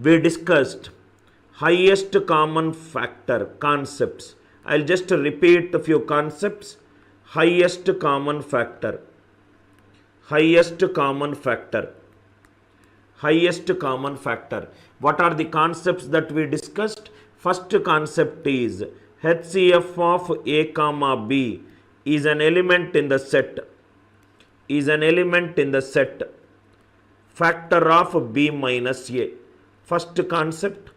we discussed highest common factor concepts. I'll just repeat a few concepts. Highest common factor. Highest common factor. Highest common factor. What are the concepts that we discussed? First concept is HCF of A comma B is an element in the set. Is an element in the set. Factor of B minus A. First concept,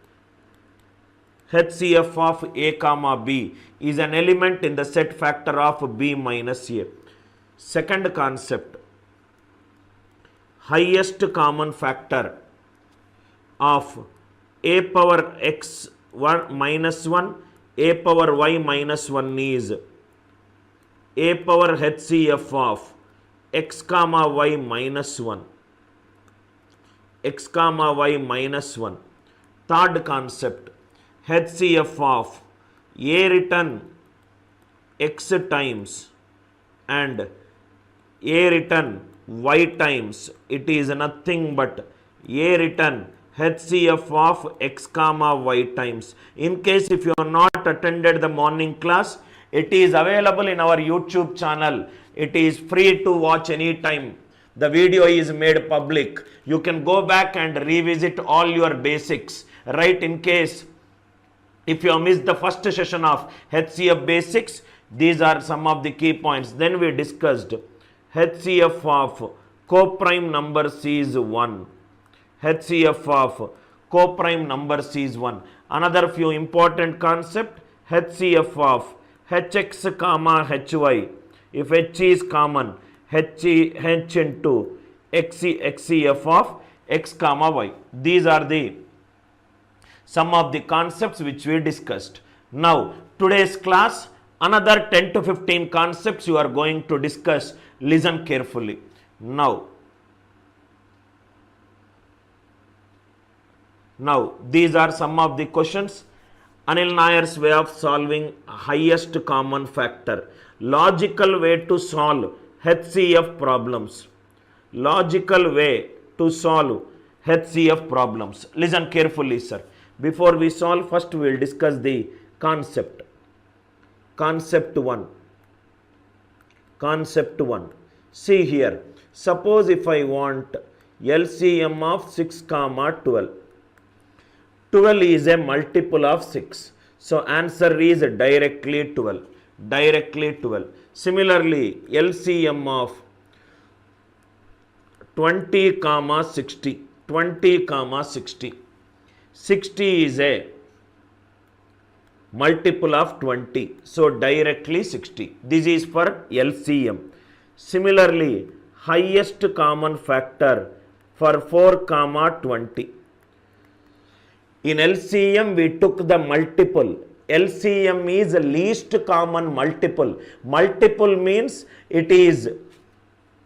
HCF of A comma B is an element in the set factor of B minus A. Second concept, highest common factor of A power x 1 minus 1, A power y minus 1 is A power HCF of x comma y minus 1. X comma y minus 1. Third concept, HCF of A written x times and A written y times. It is nothing but A written HCF of x comma y times. In case if you have not attended the morning class, it is available in our YouTube channel. It is free to watch anytime. The video is made public. You can go back and revisit all your basics. Right, in case if you have missed the first session of HCF basics, these are some of the key points. Then we discussed HCF of co-prime numbers is 1. HCF of co-prime numbers is 1. Another few important concept, HCF of Hx comma Hy. If H is common, H into XCF of x comma y. These are the some of the concepts which we discussed. Now, today's class, another 10 to 15 concepts you are going to discuss. Listen carefully. Now, these are some of the questions. Anil Nair's way of solving highest common factor. Logical way to solve HCF problems. Logical way to solve HCF problems. Listen carefully, sir. Before we solve, first we will discuss the concept. Concept 1. Concept 1. See here. Suppose if I want LCM of 6 comma 12. 12 is a multiple of 6. So answer is directly 12. Directly 12. Similarly, LCM of 20 comma 60. 20 comma 60. 60 is a multiple of 20. So directly 60. This is for LCM. Similarly, highest common factor for 4 comma 20. In LCM we took the multiple. LCM is least common multiple. Multiple means it is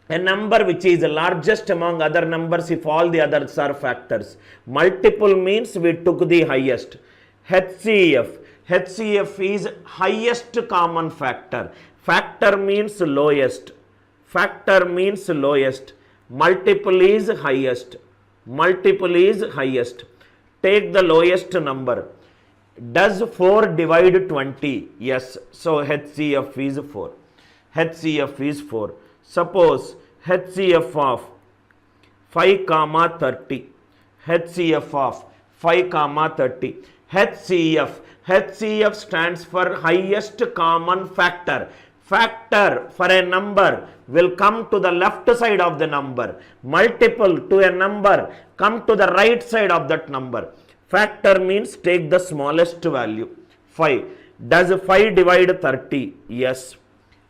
a number which is largest among other numbers if all the others are factors. Multiple means we took the highest. HCF. HCF is highest common factor. Factor means lowest. Factor means lowest. Multiple is highest. Multiple is highest. Take the lowest number. Does 4 divide 20? Yes. So HCF is 4. HCF is 4. Suppose HCF of 5 comma 30. HCF of 5 comma 30. HCF. HCF stands for highest common factor. Factor for a number will come to the left side of the number. Multiple to a number come to the right side of that number. Factor means take the smallest value. 5. Does 5 divide 30? Yes.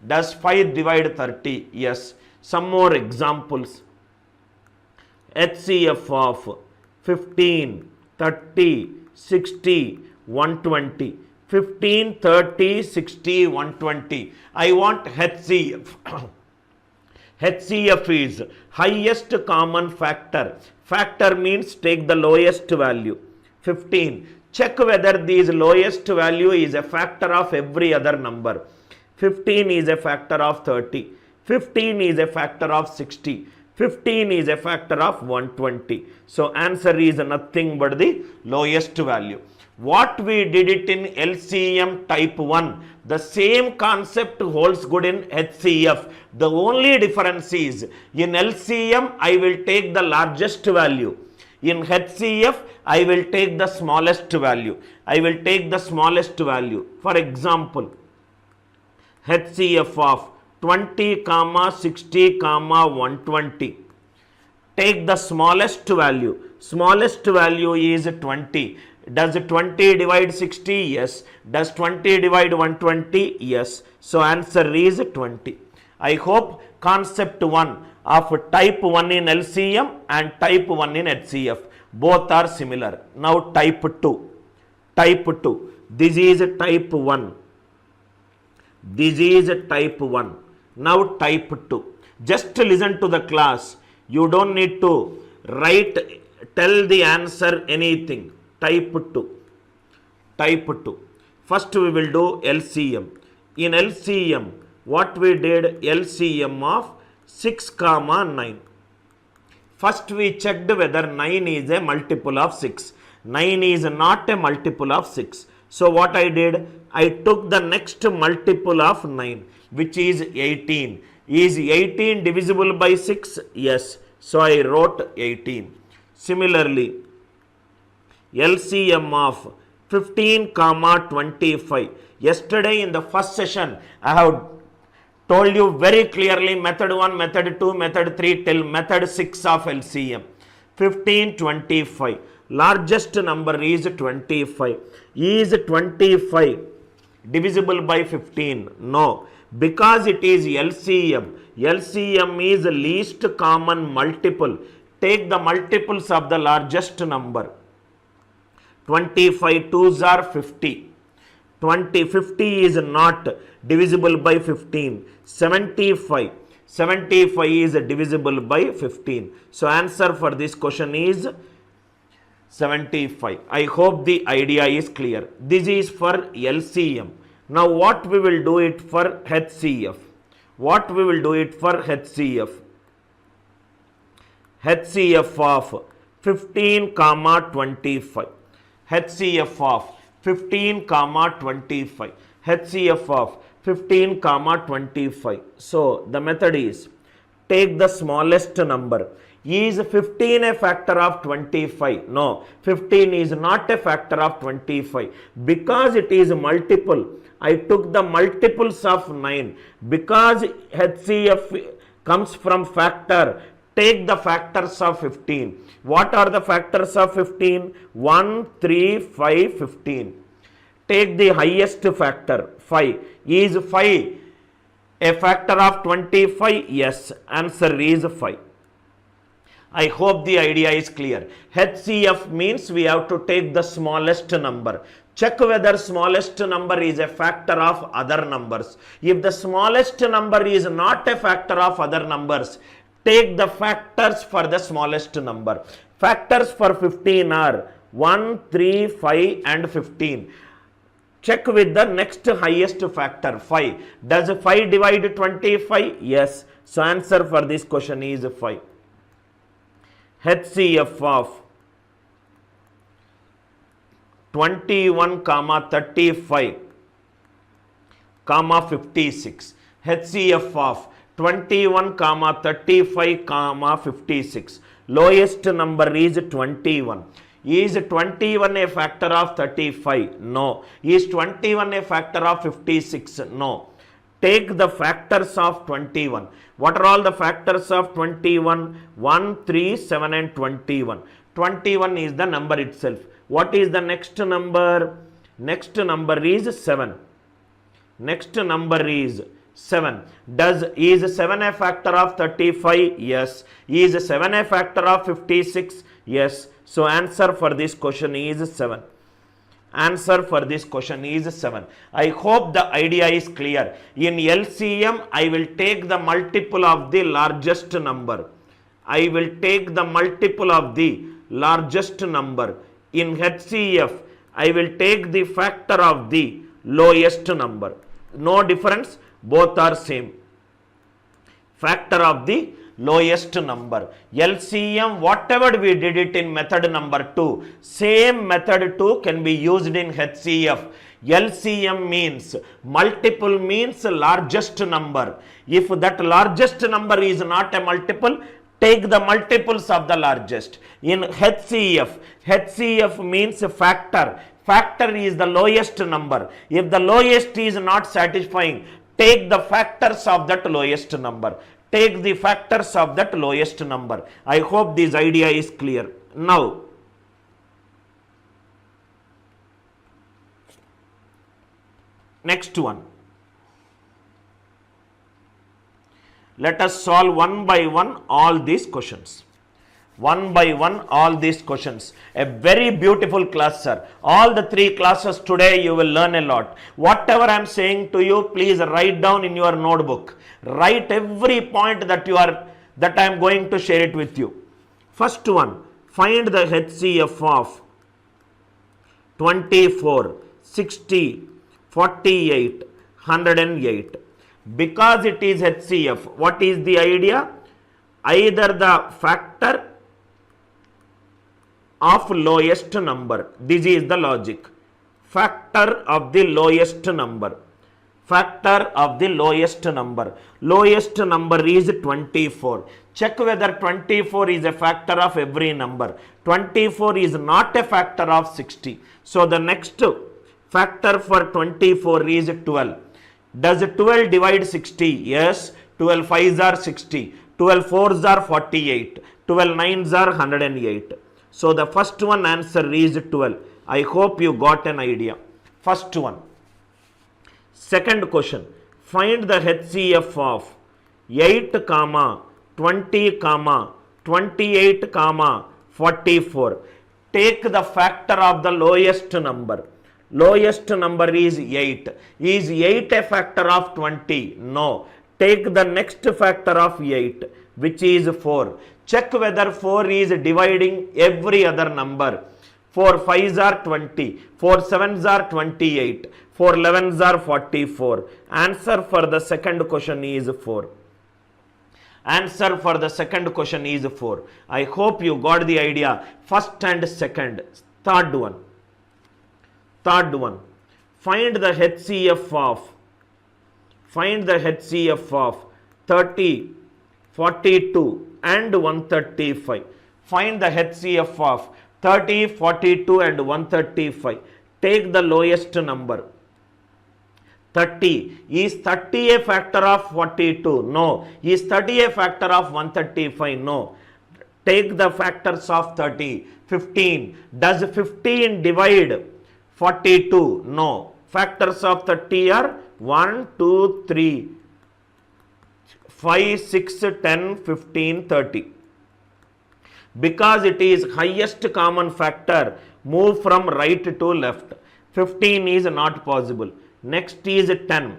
Does 5 divide 30? Yes. Some more examples. HCF of 15, 30, 60, 120. 15, 30, 60, 120. I want HCF. HCF is highest common factor. Factor means take the lowest value. 15. Check whether this lowest value is a factor of every other number. 15 is a factor of 30. 15 is a factor of 60. 15 is a factor of 120. So answer is nothing but the lowest value. What we did it in LCM type 1, the same concept holds good in HCF. The only difference is in LCM I will take the largest value. In HCF I will take the smallest value. I will take the smallest value. For example, HCF of 20, 60, 120. Take the smallest value. Smallest value is 20. Does 20 divide 60? Yes. Does 20 divide 120? Yes. So answer is 20. I hope concept 1 of type 1 in LCM and type 1 in HCF both are similar. Now type 2. Type 2. This is type 1. This is type 1. Now type 2. Just listen to the class. You don't need to tell the answer anything. Type 2. Type 2. First we will do LCM. In LCM, what we did, LCM of 6, 9. First we checked whether 9 is a multiple of 6. 9 is not a multiple of 6. So what I did, I took the next multiple of 9, which is 18. Is 18 divisible by 6? Yes. So I wrote 18. Similarly, LCM of 15, 25. Yesterday in the first session, I have told you very clearly method 1, method 2, method 3 till method 6 of LCM. 15, 25. Largest number is 25. Is 25 divisible by 15? No. Because it is LCM. LCM is least common multiple. Take the multiples of the largest number. 25 2s are 50. 50 is not divisible by 15. 75. 75 is divisible by 15. So answer for this question is 75. I hope the idea is clear. This is for LCM. Now what we will do it for HCF? What we will do it for HCF? HCF of 15, 25. HCF of 15, 25. HCF of 15, 25. So the method is take the smallest number. Is 15 a factor of 25? No, 15 is not a factor of 25. Because it is multiple, I took the multiples of 9. Because HCF comes from factor, take the factors of 15. What are the factors of 15? 1, 3, 5, 15. Take the highest factor, 5. Is 5 a factor of 25? Yes. Answer is 5. I hope the idea is clear. HCF means we have to take the smallest number. Check whether smallest number is a factor of other numbers. If the smallest number is not a factor of other numbers, take the factors for the smallest number. Factors for 15 are 1, 3, 5 and 15. Check with the next highest factor, 5. Does 5 divide 25? Yes. So answer for this question is 5. HCF of 21, 35, 56. HCF of 21, 35, 56. Lowest number is 21. Is 21 a factor of 35? No. Is 21 a factor of 56? No. Take the factors of 21. What are all the factors of 21? 1, 3, 7 and 21. 21 is the number itself. What is the next number? Next number is 7. Next number is 7. Is 7 a factor of 35? Yes. Is 7 a factor of 56? Yes. So answer for this question is 7. Answer for this question is 7. I hope the idea is clear. In LCM, I will take the multiple of the largest number. I will take the multiple of the largest number. In HCF, I will take the factor of the lowest number. No difference, both are same. Factor of the lowest number. LCM, whatever we did it in method number 2, same method 2 can be used in HCF. LCM means multiple means largest number. If that largest number is not a multiple, take the multiples of the largest. In HCF, HCF means factor. Factor is the lowest number. If the lowest is not satisfying, take the factors of that lowest number. Take the factors of that lowest number. I hope this idea is clear. Now, next one. Let us solve one by one all these questions. One by one all these questions. A very beautiful class, sir. All the 3 classes today you will learn a lot. Whatever I am saying to you, please write down in your notebook. Write every point that I am going to share it with you. First one, find the HCF of 24, 60, 48, 108. Because it is HCF, what is the idea? Either the factor of lowest number. This is the logic. Factor of the lowest number. Factor of the lowest number. Lowest number is 24. Check whether 24 is a factor of every number. 24 is not a factor of 60. So the next factor for 24 is 12. Does 12 divide 60? Yes. 12 5s are 60. 12 4s are 48. 12 9s are 108. So the first one answer is 12. I hope you got an idea. First one. Second question. Find the HCF of 8, 20, 28, 44. Take the factor of the lowest number. Lowest number is 8. Is 8 a factor of 20? No. Take the next factor of 8, which is 4. Check whether 4 is dividing every other number. 4 5s are 20. 4 7s are 28. 4 11s are 44. Answer for the second question is 4. Answer for the second question is 4. I hope you got the idea. First and second. Third one. Third one. Find the HCF of 30, 42 and 135. Find the HCF of 30, 42 and 135. Take the lowest number. 30. Is 30 a factor of 42? No. Is 30 a factor of 135? No. Take the factors of 30. 15. Does 15 divide 42? No. Factors of 30 are 1, 2, 3, 5, 6, 10, 15, 30. Because it is highest common factor, move from right to left. 15 is not possible. Next is 10.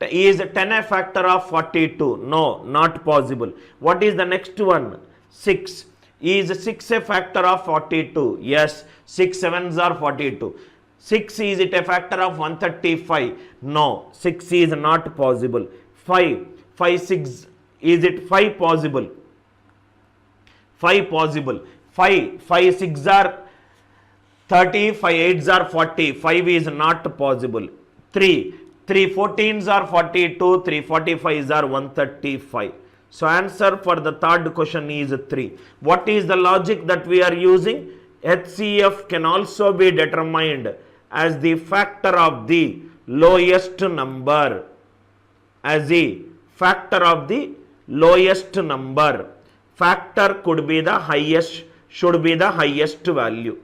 Is 10 a factor of 42? No, not possible. What is the next one? 6. Is 6 a factor of 42? Yes. 6 7s are 42. 6 is it a factor of 135? No. 6 is not possible. 5. 5 6 is it 5 possible? 5 possible. 5 6 are 30. 5 8s are 40. 5 is not possible. 3 14s are 42. 3 45s are 135. So answer for the third question is 3. What is the logic that we are using? HCF can also be determined as the factor of the lowest number. As the factor of the lowest number. Factor could be the highest, should be the highest value.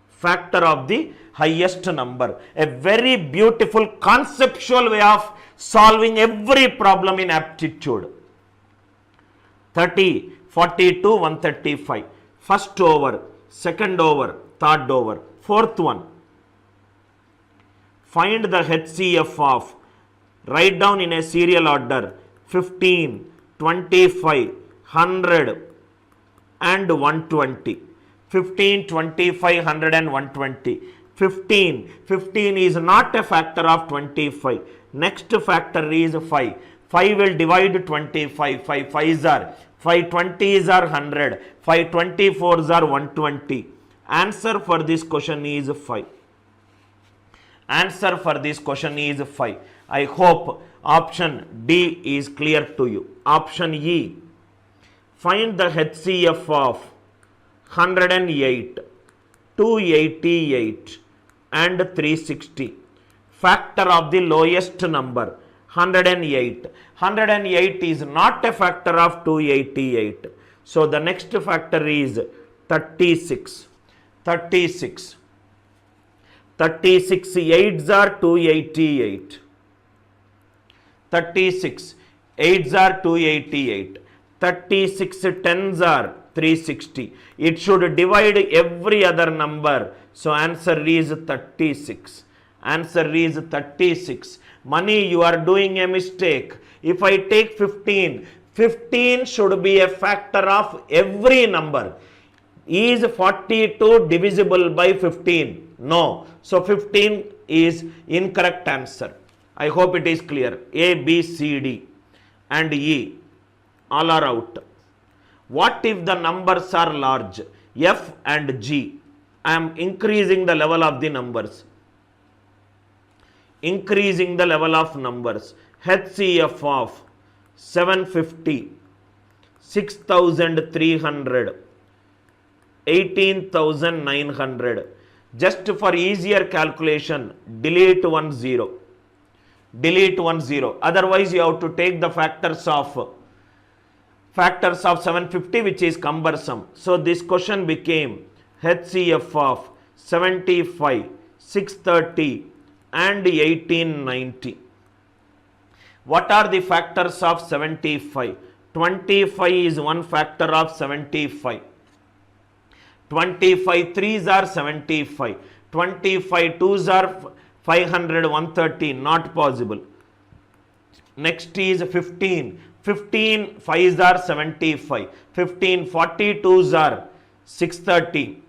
Factor of the highest number. A very beautiful conceptual way of solving every problem in aptitude. 30, 42, 135. First over, second over, third over. Fourth one. Find the HCF of, write down in a serial order, 15, 25, 100 and 120. 15, 25, 100 and 120. 15 is not a factor of 25. Next factor is 5. 5 will divide 25. 5 5s are 5 20s are 100. 5 24s are 120. Answer for this question is 5. Answer for this question is 5. I hope option D is clear to you. Option E. Find the HCF of 108, 288 and 360. Factor of the lowest number 108. 108 is not a factor of 288. So the next factor is 36. 36. 36 8s are 288. 36 8s are 288. 36 10s are 360. It should divide every other number. So answer is 36. Answer is 36. Money, you are doing a mistake. If I take 15, 15 should be a factor of every number. Is 42 divisible by 15? No. So 15 is incorrect answer. I hope it is clear. A, B, C, D and E all are out. What if the numbers are large? F and G. I am increasing the level of the numbers. Increasing the level of numbers. HCF of 750, 6300, 18,900. Just for easier calculation, delete 1 0. Delete 1 0. Otherwise, you have to take the factors of 750, which is cumbersome. So this question became HCF of 75, 630 and 1890. What are the factors of 75? 25 is one factor of 75. 25 3s are 75. 25 2s are 500, 130. Not possible. Next is 15. 15 5s are 75. 15 42s are 630.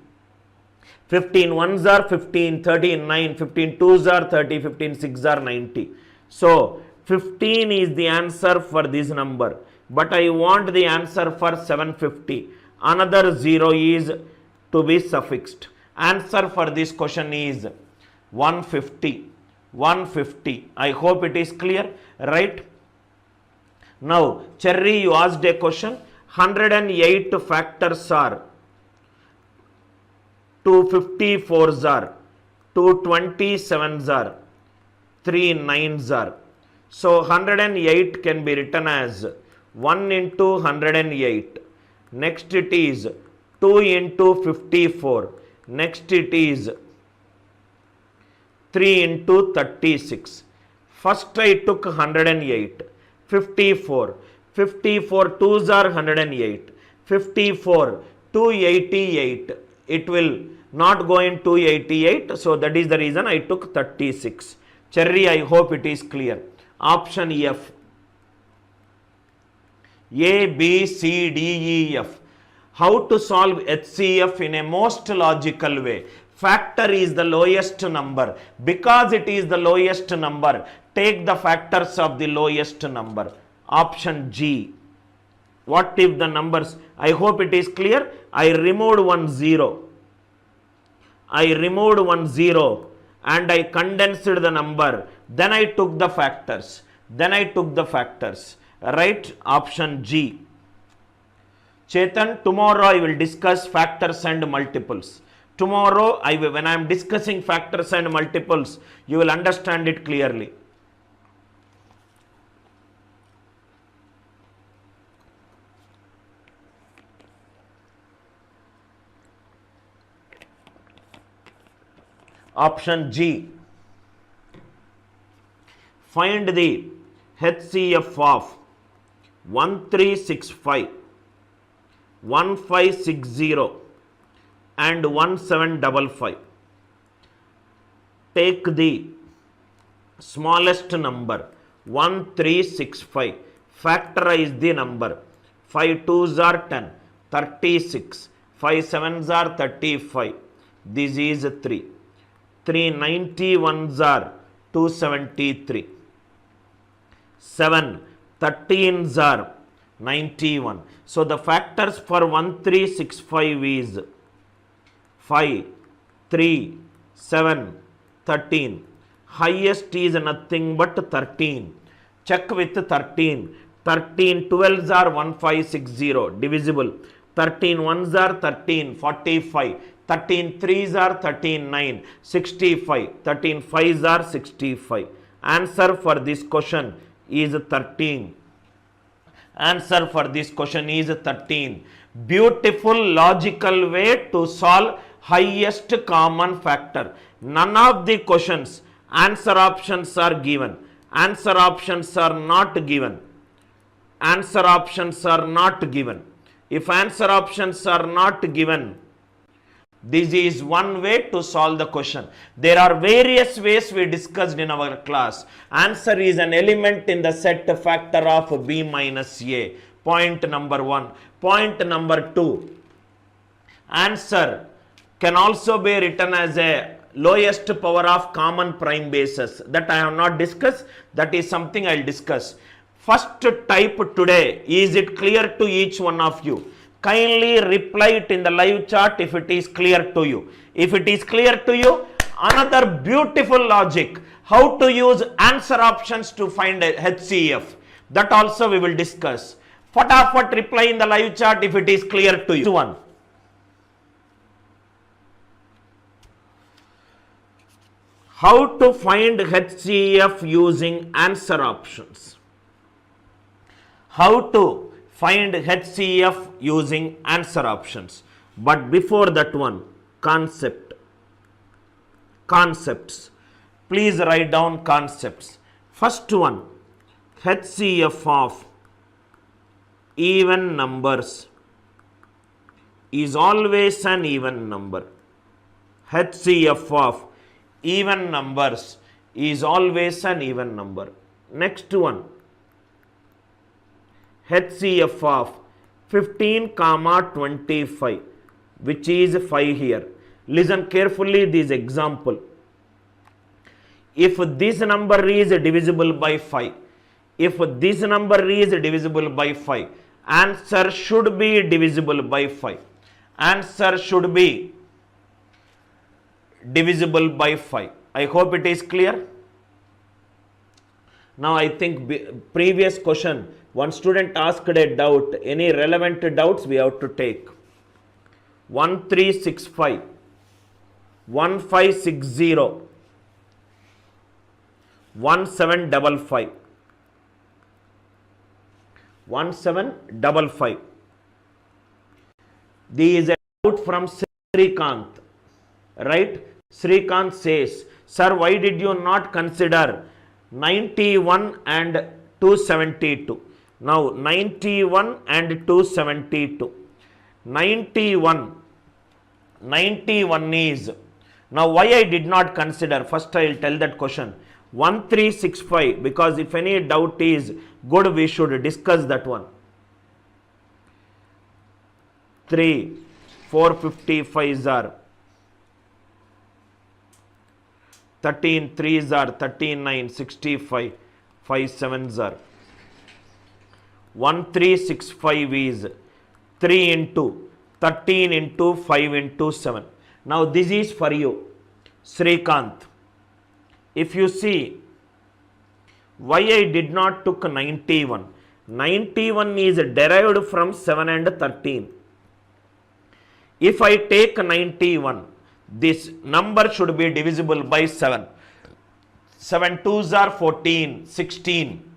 15 1s are 15, 13, 9, 15 2s are 30, 15 6s are 90. So 15 is the answer for this number. But I want the answer for 750. Another 0 is to be suffixed. Answer for this question is 150. 150. I hope it is clear, right? Now, Cherry, you asked a question. 108 factors are 254s are, 227s are, 3 9s are. So 108 can be written as 1 into 108. Next it is 2 into 54. Next it is 3 into 36. First I took 108. 54. 54 2s are 108. 54 288. It will not go in 288. So that is the reason I took 36. Cherry, I hope it is clear. Option F. A, B, C, D, E, F. How to solve HCF in a most logical way? Factor is the lowest number. Because it is the lowest number, take the factors of the lowest number. Option G. What if the numbers? I hope it is clear. I removed 1 0. I removed 1 0 and I condensed the number. Then I took the factors. Right? Option G. Chetan, tomorrow I will discuss factors and multiples. Tomorrow, when I am discussing factors and multiples, you will understand it clearly. Option G. Find the HCF of 1365, 1560 and 1755. Take the smallest number 1365. Factorize the number. 5 2s are 10, 36. 5 7s are 35. This is 3. 3 91s are 273. 7 13s are 91. So the factors for 1365 is 5, 3, 7, 13. Highest is nothing but 13. Check with 13. 13 12s are 1560, divisible. 13 1s are 13, 45. 13 3s are 13 9, 65. 13 5s are 65. Answer for this question is 13. Answer for this question is 13. Beautiful logical way to solve highest common factor. None of the questions answer options are given. Answer options are not given. Answer options are not given. If answer options are not given, this is one way to solve the question. There are various ways we discussed in our class. Answer is an element in the set factor of B minus A. Point number 1. Point number 2. Answer can also be written as a lowest power of common prime basis. That I have not discussed. That is something I will discuss. First type today. Is it clear to each one of you? Kindly reply it in the live chat if it is clear to you. If it is clear to you, another beautiful logic. How to use answer options to find a HCF. That also we will discuss. Fatafat reply in the live chat if it is clear to you. One. How to find HCF using answer options. How to find HCF using answer options. But before that one, concepts. Please write down concepts. First one, HCF of even numbers is always an even number. HCF of even numbers is always an even number. Next one, HCF of 15, 25, which is 5 here. Listen carefully this example. If this number is divisible by 5, if this number is divisible by 5, answer should be divisible by 5. Answer should be divisible by 5. I hope it is clear. Now I think previous question, one student asked a doubt. Any relevant doubts we have to take. 1365, 1560, 1755, 1755. This is a doubt from Srikanth, right? Srikanth says, sir, why did you not consider 91 and 272? Now 91 and 272. 91 is, now why I did not consider, first I will tell that question. 1365, because if any doubt is good, we should discuss that one. 3, 455s are 13 3s are 13 9, 65, 5 7s are 1365 is 3 into 13 into 5 into 7. Now this is for you, Srikanth. If you see why I did not took 91. 91 is derived from 7 and 13. If I take 91, this number should be divisible by 7. 7 2s are 14, 16.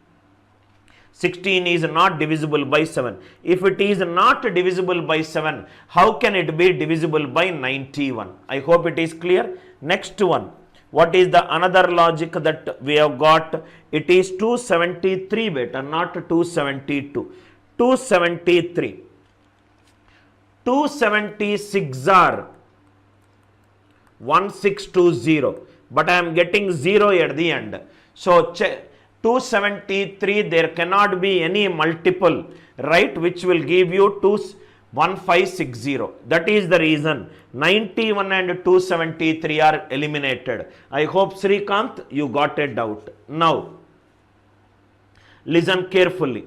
16 is not divisible by 7. If it is not divisible by 7, how can it be divisible by 91? I hope it is clear. Next one. What is the another logic that we have got? It is 273 beta, not 272. 273. 276 are 1620, but I am getting 0 at the end. So 273, there cannot be any multiple, right, which will give you 1560. That is the reason 91 and 273 are eliminated. I hope, Srikanth, you got a doubt. Now, Listen carefully.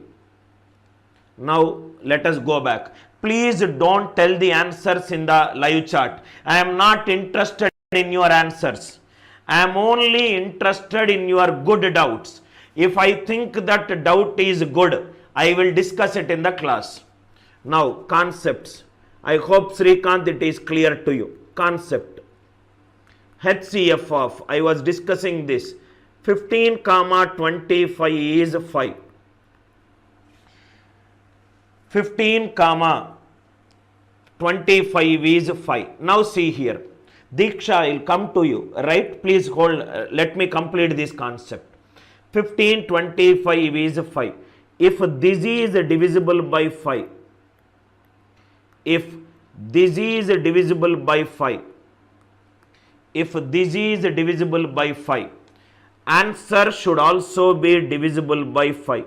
Now let us go back. Please don't tell the answers in the live chat. I am not interested in your answers. I am only interested in your good doubts. If I think that doubt is good, I will discuss it in the class. Now concepts. I hope Srikanth it is clear to you. Concept. HCF of, I was discussing this. 15 comma 25 is 5. 15 comma 25 is 5. Now see here. Diksha, I will come to you, right? Please hold, let me complete this concept. 15, 25 is 5. If this is divisible by 5, if this is divisible by 5, if this is divisible by 5, answer should also be divisible by 5.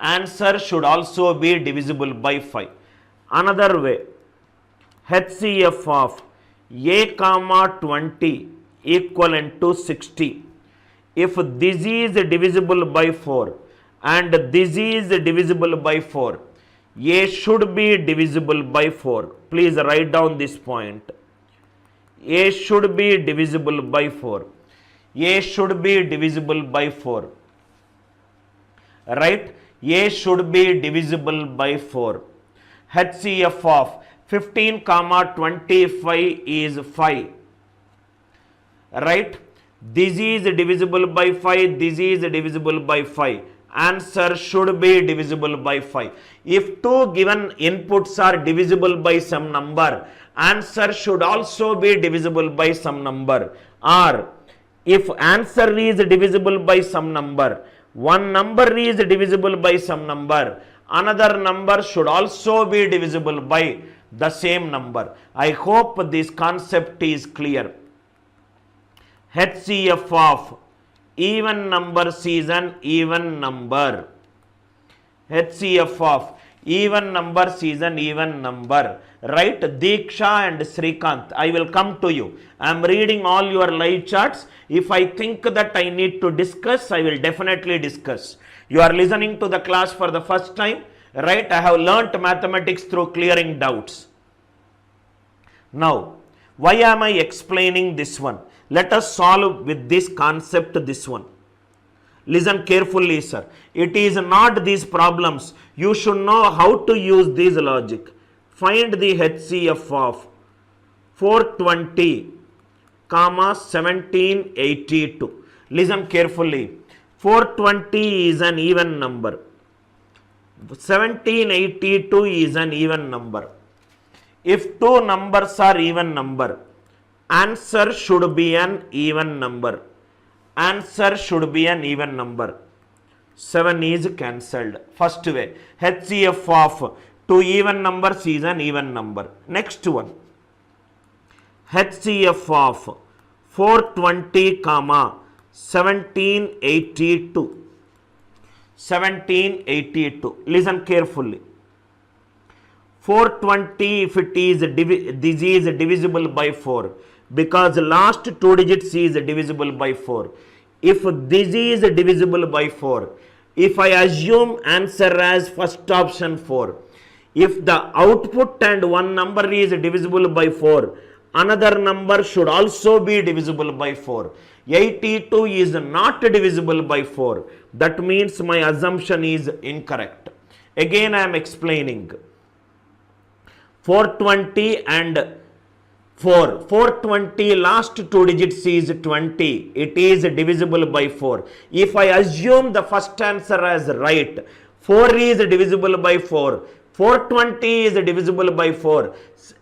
Answer should also be divisible by 5. Another way, HCF of a comma 20 equivalent to 60. If this is divisible by 4 and this is divisible by 4, a should be divisible by 4. Please write down this point. A should be divisible by 4. A should be divisible by 4. Right? A should be divisible by 4. HCF of 15 comma 25 is 5. Right? This is divisible by 5. This is divisible by 5. Answer should be divisible by 5. If two given inputs are divisible by some number, answer should also be divisible by some number. Or if answer is divisible by some number, one number is divisible by some number, another number should also be divisible by the same number. I hope this concept is clear. HCF of even numbers is an even number. HCF of even numbers is an even number. Right? Diksha and Srikanth, I will come to you. I am reading all your live charts. If I think that I need to discuss, I will definitely discuss. You are listening to the class for the first time. Right? I have learnt mathematics through clearing doubts. Now, why am I explaining this one? Let us solve with this concept this one. Listen carefully, sir. It is not these problems. You should know how to use this logic. Find the HCF of 420, comma 1782. Listen carefully. 420 is an even number. 1782 is an even number. If two numbers are even number, answer should be an even number. Answer should be an even number. 7 is cancelled. First way, HCF of two even numbers is an even number. Next one, HCF of 420 comma 1782. 1782. Listen carefully. 420, if it is this is divisible by 4, because last two digits is divisible by 4. If this is divisible by 4, if I assume answer as first option 4, if the output and one number is divisible by 4, another number should also be divisible by 4. 82 is not divisible by 4. That means my assumption is incorrect. Again I am explaining. 420 and 4. 420 last two digits is 20. It is divisible by 4. If I assume the first answer as right, 4 is divisible by 4. 420 is divisible by 4.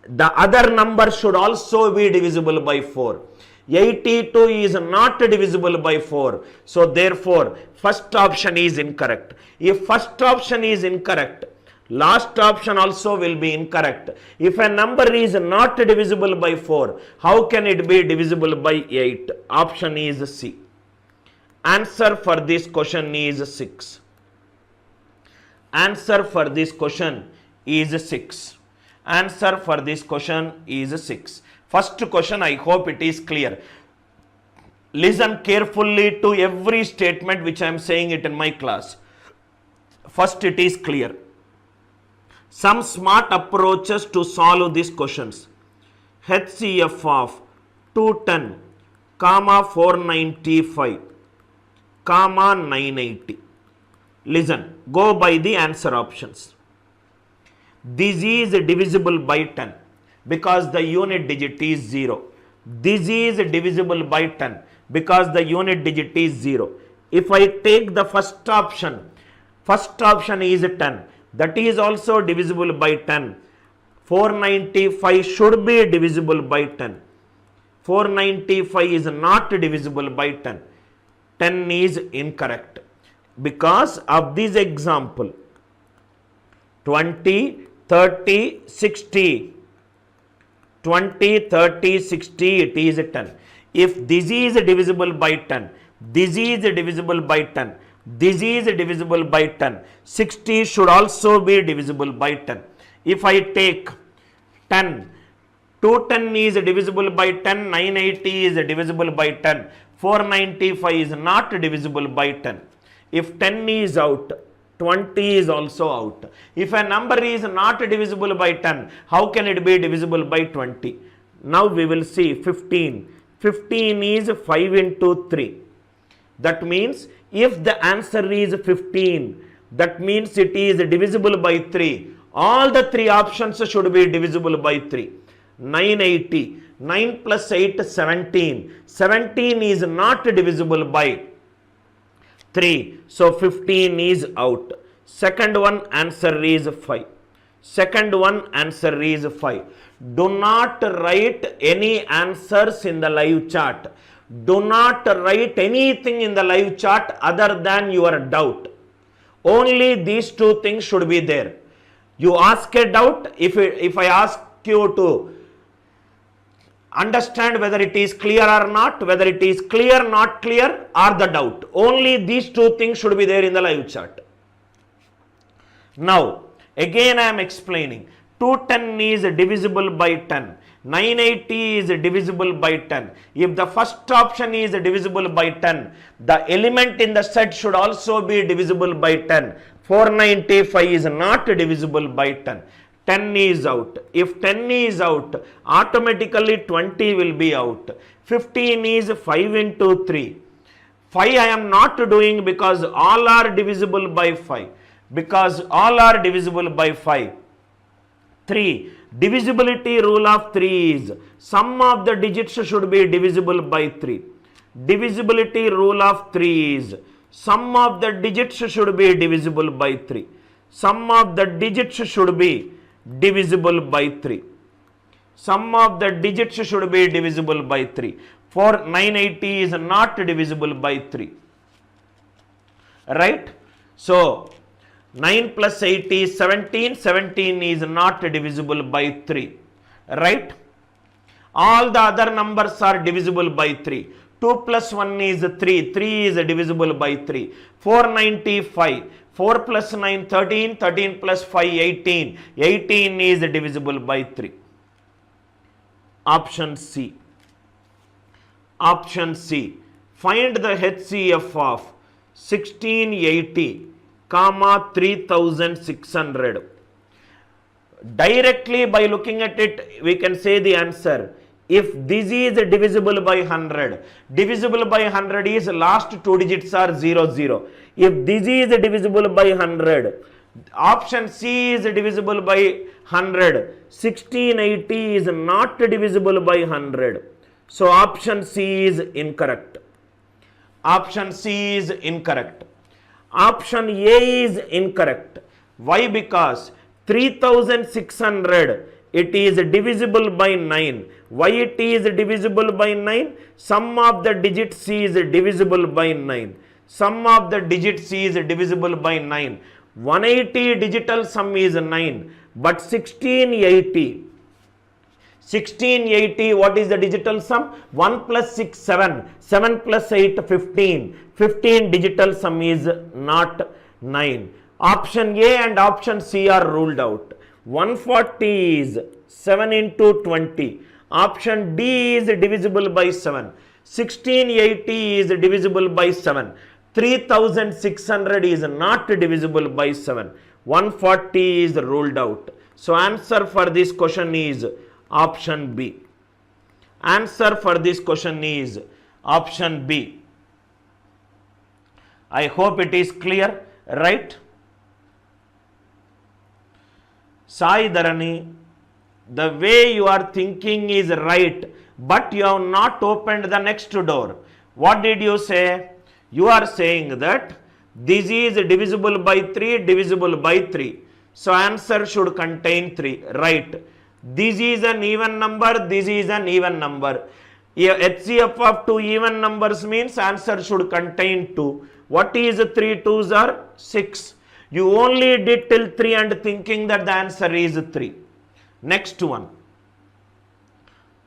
The other number should also be divisible by 4. 82 is not divisible by 4. So therefore, first option is incorrect. If first option is incorrect, last option also will be incorrect. If a number is not divisible by 4, how can it be divisible by 8? Option is C. Answer for this question is 6. Answer for this question is 6. Answer for this question is 6. First question, I hope it is clear. Listen carefully to every statement which I am saying it in my class. First, it is clear. Some smart approaches to solve these questions. HCF of 210, 495, 980. Listen, go by the answer options. This is divisible by 10 because the unit digit is 0. This is divisible by 10 because the unit digit is 0. If I take the first option is 10. That is also divisible by 10. 495 should be divisible by 10. 495 is not divisible by 10. 10 is incorrect. Because of this example, 20, 30, 60. 20, 30, 60, it is 10. If this is divisible by 10, this is divisible by 10, this is divisible by 10, 60 should also be divisible by 10. If I take 10, 210 is divisible by 10, 980 is divisible by 10, 495 is not divisible by 10. If 10 is out, 20 is also out. If a number is not divisible by 10, how can it be divisible by 20? Now we will see 15. 15 is 5 into 3. That means if the answer is 15, that means it is divisible by 3. All the three options should be divisible by 3. 980. 9 plus 8, 17. 17 is not divisible by 3. So 15 is out. Second one answer is 5. Second one answer is 5. Do not write any answers in the live chat. Do not write anything in the live chat other than your doubt. Only these two things should be there. You ask a doubt. If I ask you to understand whether it is clear or not, whether it is clear, not clear, or the doubt. Only these two things should be there in the live chat. Now, again I am explaining. 210 is divisible by 10. 980 is divisible by 10. If the first option is divisible by 10, the element in the set should also be divisible by 10. 495 is not divisible by 10. 10 is out. If 10 is out, automatically 20 will be out. 15 is 5 into 3. 5 I am not doing because all are divisible by 5. Because all are divisible by 5. 3. Divisibility rule of 3 is sum of the digits should be divisible by 3. Divisibility rule of 3 is sum of the digits should be divisible by 3. Sum of the digits should be divisible by 3. Sum of the digits should be divisible by 3. For 980 is not divisible by 3. Right? So, 9 plus 8 is 17. 17 is not divisible by 3. Right? All the other numbers are divisible by 3. 2 plus 1 is 3. 3 is divisible by 3. 495. 4 plus 9, 13. 13 plus 5, 18. 18 is divisible by 3. Option C. Option C. Find the HCF of 1680, 3600. Directly by looking at it, we can say the answer. If this is divisible by 100, divisible by 100 is last two digits are 0, 0. If this is divisible by 100, option C is divisible by 100. 1680 is not divisible by 100. So option C is incorrect. Option C is incorrect. Option A is incorrect. Why? Because 3600, it is divisible by 9. Why it is divisible by 9? Sum of the digit C is divisible by 9. Sum of the digit C is divisible by 9. 180 digital sum is 9. But 1680, what is the digital sum? 1 plus 6, 7. 7 plus 8, 15. 15 digital sum is not 9. Option A and option C are ruled out. 140 is 7 into 20. Option D is divisible by 7. 1680 is divisible by 7. 3600 is not divisible by 7. 140 is ruled out. So answer for this question is option B. Answer for this question is option B. I hope it is clear, right? Sai Dharani, the way you are thinking is right, but you have not opened the next door. What did you say? You are saying that this is divisible by 3, divisible by 3. So answer should contain 3, right? This is an even number, this is an even number. HCF of 2 even numbers means answer should contain 2. What is 3 2s are 6. You only did till 3 and thinking that the answer is 3. Next one.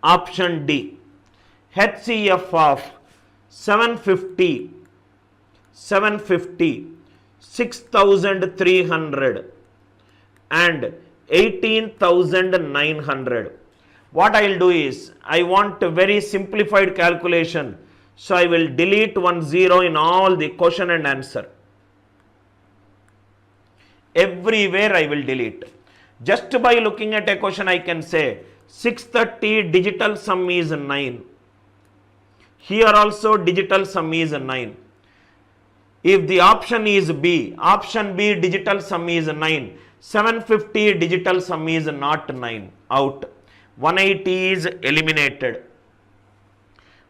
Option D. HCF of 750, 6,300 and 18,900. What I will do is, I want a very simplified calculation. So I will delete 1 0 in all the question and answer. Everywhere I will delete. Just by looking at a question I can say 630 digital sum is 9. Here also digital sum is 9. If the option is B, option B digital sum is 9. 750 digital sum is not 9. Out. 180 is eliminated.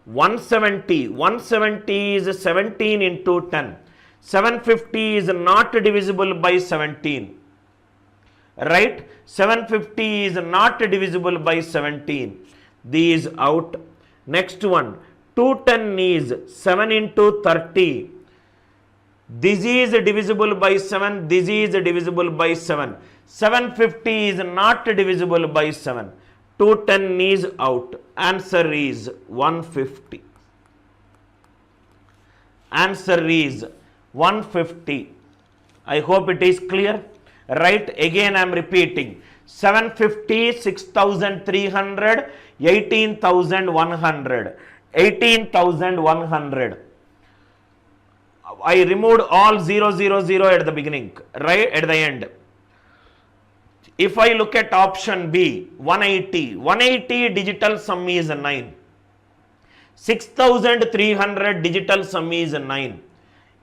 170 is 17 into 10. 750 is not divisible by 17. Right? 750 is not divisible by 17. These out. Next one. 210 is 7 into 30. This is divisible by 7. This is divisible by 7. 750 is not divisible by 7. 210 is out. Answer is 150. Answer is 150. I hope it is clear. Right? Again I am repeating. 750, 6,300, 18,100. 18,100. I removed all 0, 0, 0 at the beginning, right at the end. If I look at option B, 180 digital sum is 9. 6,300 digital sum is 9.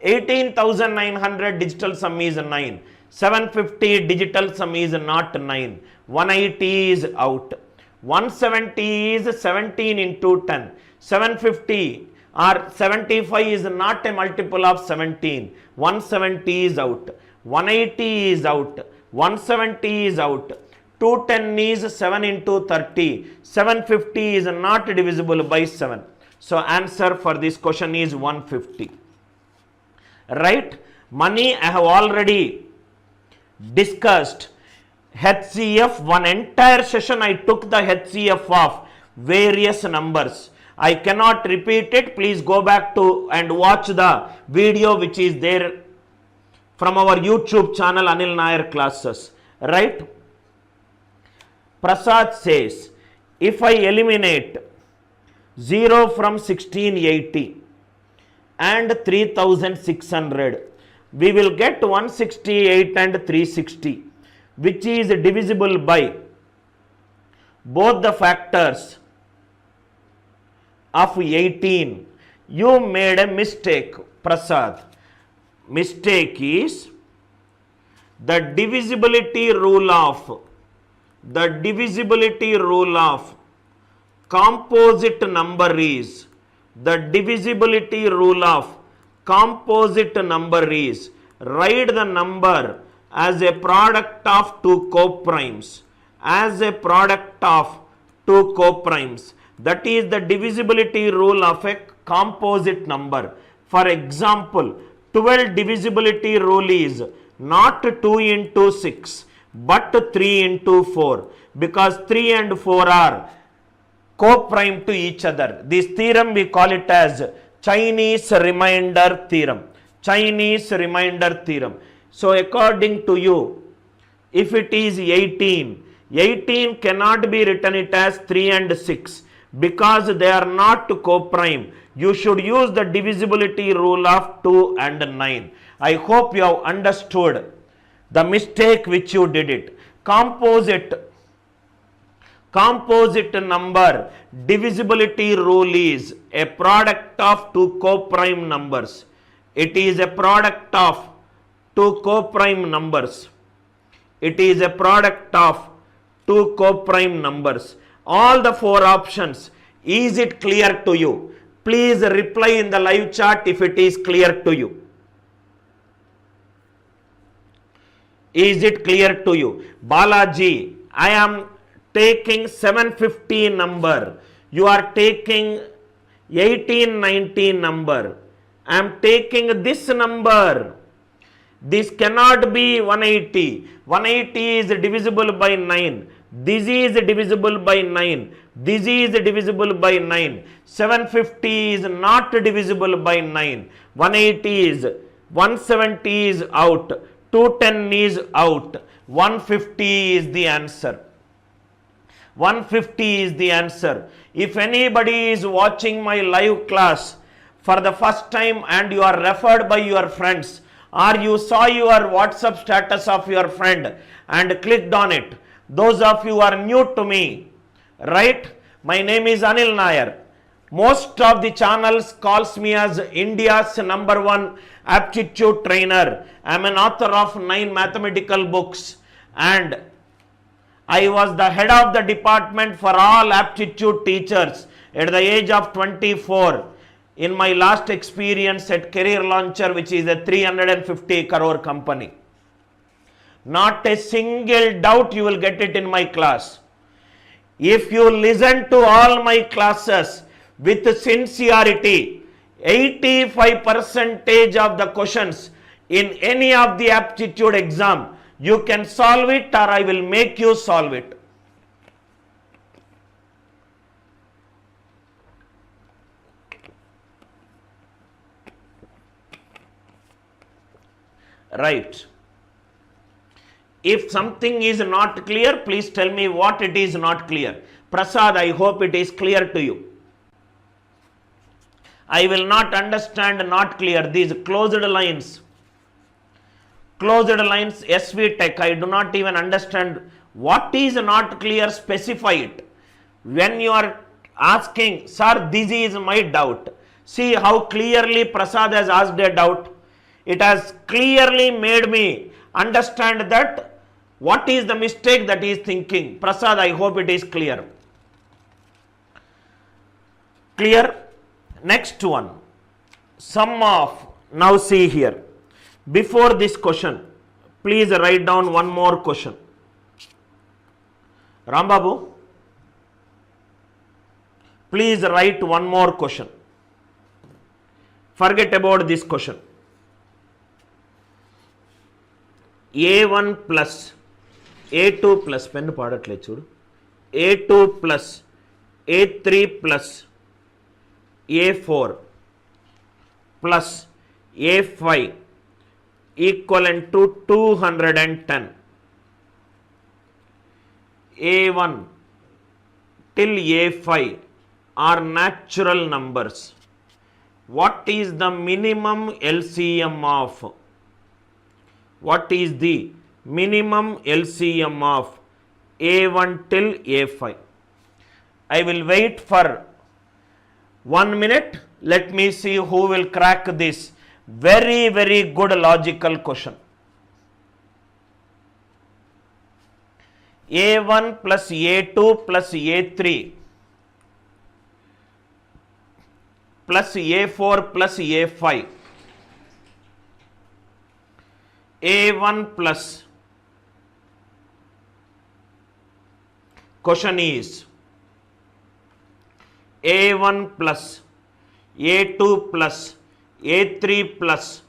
18,900 digital sum is 9. 750 digital sum is not 9. 180 is out. 170 is 17 into 10. 750 or 75 is not a multiple of 17. 170 is out. 180 is out. 170 is out. 210 is 7 into 30. 750 is not divisible by 7. So answer for this question is 150. Right? Money I have already discussed. HCF, one entire session I took the HCF of various numbers. I cannot repeat it. Please go back to and watch the video which is there from our YouTube channel Anil Nair classes. Right? Prasad says, if I eliminate 0 from 1680 and 3600, we will get 168 and 360, which is divisible by both the factors of 18. You made a mistake, Prasad. Mistake is the divisibility rule of composite number is write the number as a product of two coprimes. That is the divisibility rule of a composite number. For example, 12 divisibility rule is not 2 into 6 but 3 into 4, because 3 and 4 are coprime to each other. This theorem we call it as Chinese remainder theorem. So according to you, if it is 18 cannot be written it as 3 and 6, Because they are not co-prime, you should use the divisibility rule of 2 and 9. I hope you have understood the mistake which you did it. Composite number divisibility rule is a product of two co-prime numbers. It is a product of two co-prime numbers. It is a product of two co-prime numbers. All the four options. Is it clear to you? Please reply in the live chat if it is clear to you. Is it clear to you? Balaji, I am taking 750 number. You are taking 1890 number. I am taking this number. This cannot be 180. 180 is divisible by 9. This is divisible by 9. This is divisible by 9. 750 is not divisible by 9. 180 is, 170 is out. 210 is out. 150 is the answer. 150 is the answer. If anybody is watching my live class for the first time and you are referred by your friends, or you saw your WhatsApp status of your friend and clicked on it, those of you who are new to me, right? My name is Anil Nair. Most of the channels calls me as India's #1 aptitude trainer. I am an author of 9 mathematical books and I was the head of the department for all aptitude teachers at the age of 24 in my last experience at Career Launcher, which is a 350 crore company. Not a single doubt you will get it in my class. If you listen to all my classes with sincerity, 85% of the questions in any of the aptitude exam, you can solve it or I will make you solve it. Right. If something is not clear, please tell me what it is not clear. Prasad, I hope it is clear to you. I will not understand not clear. These closed lines. Closed lines, SV Tech, I do not even understand what is not clear, specify it. When you are asking, sir, this is my doubt. See how clearly Prasad has asked a doubt. It has clearly made me understand that what is the mistake that he is thinking. Prasad, I hope it is clear. Clear? Next one. Sum of, now see here. Before this question, please write down one more question. Rambabu, please write one more question. Forget about this question. A1 plus A2 plus pen padatle chudu. A2 plus A3 plus A4 plus A5 equivalent to 210. A1 till A5 are natural numbers. What is the minimum LCM of? What is the minimum LCM of A1 till A5? I will wait for 1 minute. Let me see who will crack this very, very good logical question. A1 plus A2 plus A3 plus A4 plus A5. A1 plus, question is A1 plus A2 plus A3 plus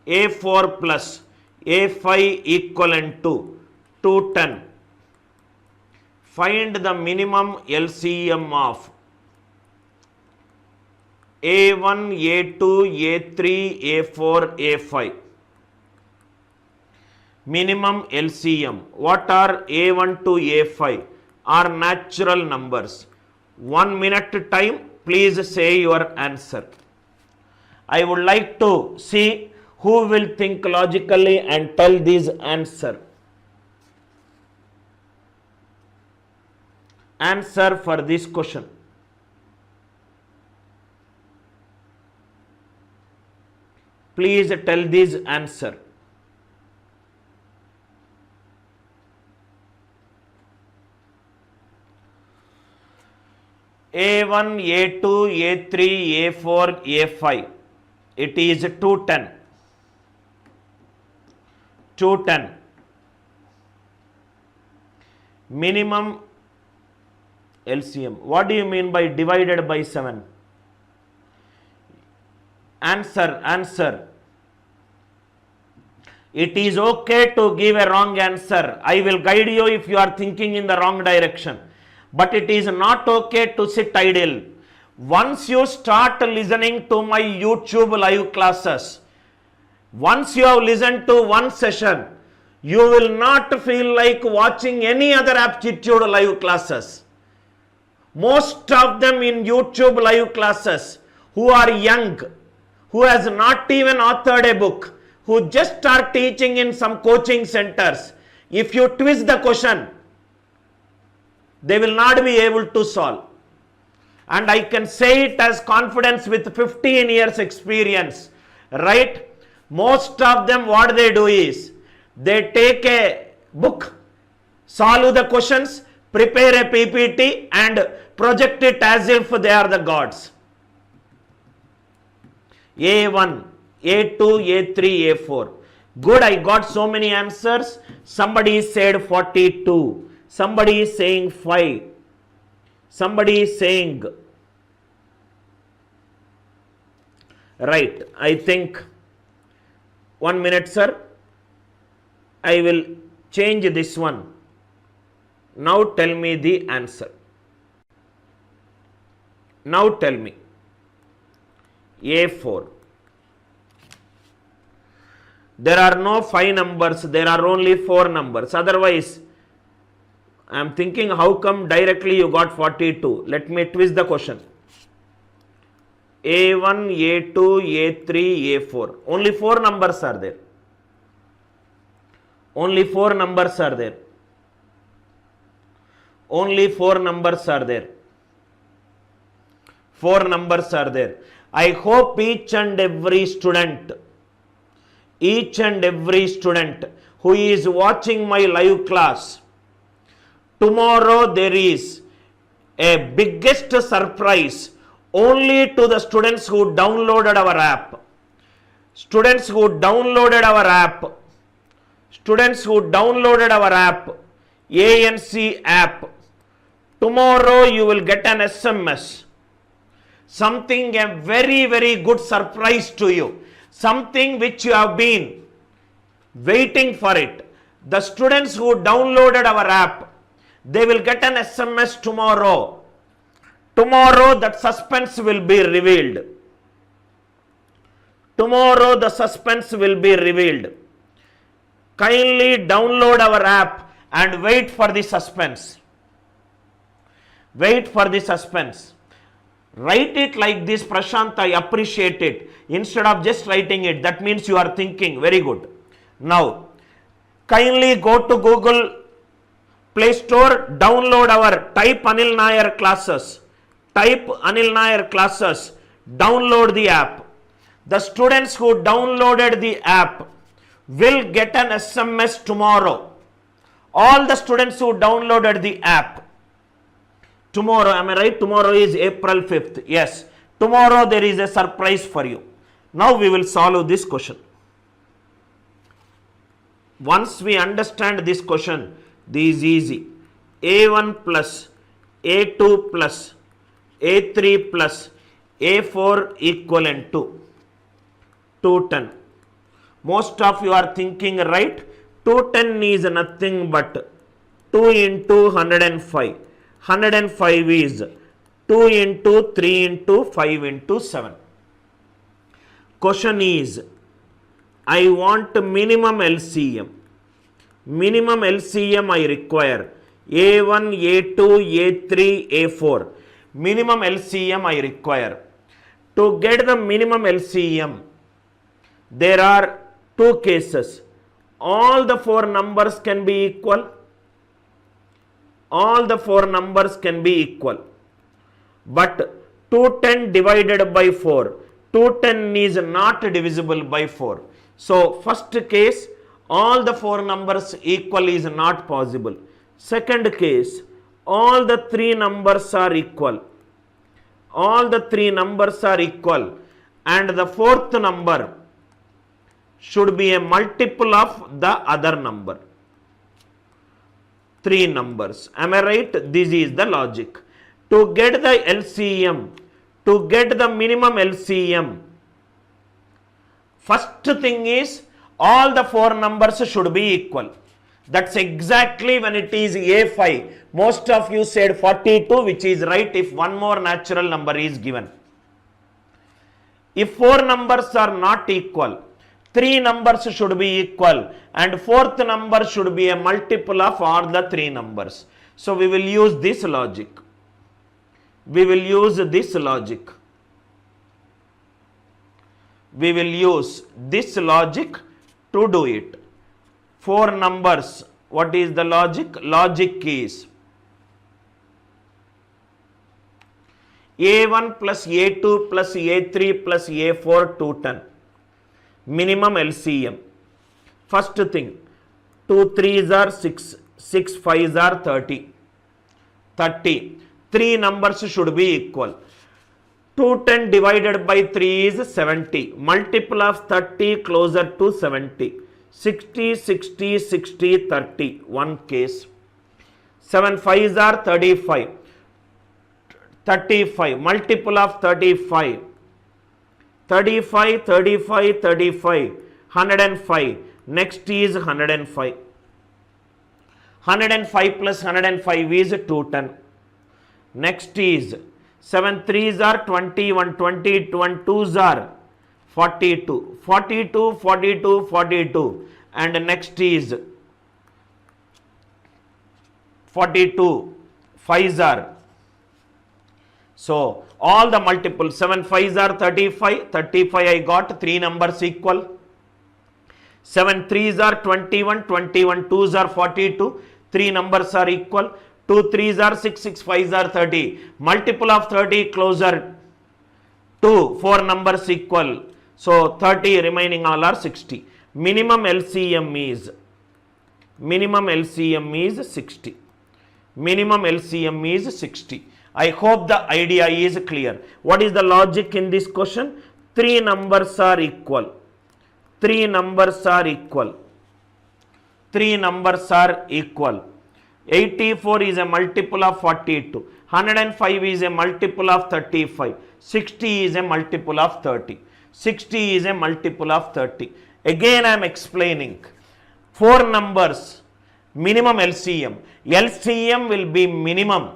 A4 plus A5 equivalent to 210. Find the minimum LCM of A1, A2, A3, A4, A5. Minimum LCM. What are A1 to A5? Are natural numbers. 1 minute time. Please say your answer. I would like to see who will think logically and tell this answer. Answer for this question. Please tell this answer. A1, A2, A3, A4, A5. It is 210. 210. Minimum LCM. What do you mean by divided by 7? Answer. It is okay to give a wrong answer. I will guide you if you are thinking in the wrong direction. But it is not okay to sit idle. Once you start listening to my YouTube live classes, once you have listened to one session, you will not feel like watching any other aptitude live classes. Most of them in YouTube live classes who are young, who has not even authored a book, who just are teaching in some coaching centers, if you twist the question, they will not be able to solve. And I can say it as confidence with 15 years experience, right? Most of them, what they do is, they take a book, solve the questions, prepare a PPT and project it as if they are the gods. A1, A2, A3, A4. Good, I got so many answers. Somebody said 42. Somebody is saying 5. Somebody is saying, right, I think 1 minute, sir. I will change this one. Now tell me the answer. Now tell me. A4. There are no 5 numbers, there are only 4 numbers. Otherwise, I am thinking how come directly you got 42. Let me twist the question. A1, A2, A3, A4. Only 4 numbers are there. Only 4 numbers are there. Only 4 numbers are there. 4 numbers are there. I hope each and every student who is watching my live class, tomorrow there is a biggest surprise only to the students who downloaded our app. Students who downloaded our app. Students who downloaded our app, ANC app. Tomorrow you will get an SMS. Something, a very, very good surprise to you. Something which you have been waiting for it. The students who downloaded our app, they will get an SMS tomorrow. Tomorrow that suspense will be revealed. Tomorrow the suspense will be revealed. Kindly download our app and wait for the suspense. Wait for the suspense. Write it like this, Prashant, I appreciate it. Instead of just writing it, that means you are thinking. Very good. Now, kindly go to Google Play Store, download our type Anil Nair classes. Type Anil Nair classes, download the app. The students who downloaded the app will get an SMS tomorrow. All the students who downloaded the app. Tomorrow, am I right? Tomorrow is April 5th. Yes. Tomorrow there is a surprise for you. Now we will solve this question. Once we understand this question, this is easy. A1 plus A2 plus A3 plus A4 equivalent to 210. Most of you are thinking right. 210 is nothing but 2 into 105. 105 is 2 into 3 into 5 into 7. Question is, I want minimum LCM. Minimum LCM I require A1, A2, A3, A4. minimum LCM I require. To get the minimum LCM, there are two cases. All the four numbers can be equal. All the four numbers can be equal. But 210 divided by 4. 210 is not divisible by 4. So, first case, all the four numbers equal is not possible. Second case, all the three numbers are equal. All the three numbers are equal. And the fourth number should be a multiple of the other number. Three numbers. Am I right? This is the logic. To get the LCM, to get the minimum LCM, first thing is all the four numbers should be equal. That's exactly when it is A5. Most of you said 42, which is right if one more natural number is given. If four numbers are not equal, three numbers should be equal and fourth number should be a multiple of all the three numbers. So we will use this logic. We will use this logic. We will use this logic to do it. Four numbers. What is the logic? Logic is A1 plus A2 plus A3 plus A4 210. Minimum LCM. First thing, 2 3s are 6, 6 5s are 30. 30. Three numbers should be equal. 210 divided by 3 is 70. Multiple of 30 closer to 70. 60, 60, 60, 30. One case. 7 5s are 35. 35. Multiple of 35. 35, 35, 35, 105. Next is 105. 105 plus 105 is 210. Next is 7 3s are 21, 21 2s are 42. 42, 42, 42. And next is 42. 5s are. So, all the multiples, 7 5s are 35, 35 I got, 3 numbers equal. 7 3s are 21, 21 2s are 42, 3 numbers are equal. 2 3s are 6, 6 5s are 30. Multiple of 30 closer to 4 numbers equal. So, 30 remaining all are 60. Minimum LCM is 60. Minimum LCM is 60. I hope the idea is clear. What is the logic in this question? Three numbers are equal. Three numbers are equal. Three numbers are equal. 84 is a multiple of 42. 105 is a multiple of 35. 60 is a multiple of 30. 60 is a multiple of 30. Again I am explaining. Four numbers, minimum LCM. LCM will be minimum.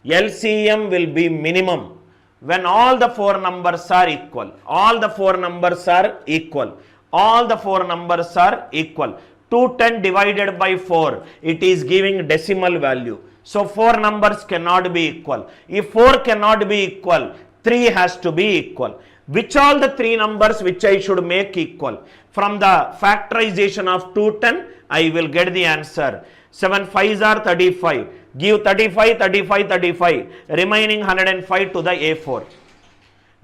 LCM will be minimum when all the four numbers are equal. All the four numbers are equal. All the four numbers are equal. 210 divided by 4, it is giving decimal value. So, 4 numbers cannot be equal. If 4 cannot be equal, 3 has to be equal. Which all the 3 numbers which I should make equal? From the factorization of 210, I will get the answer. 7 5s are 35. Give 35, 35, 35. Remaining 105 to the A4.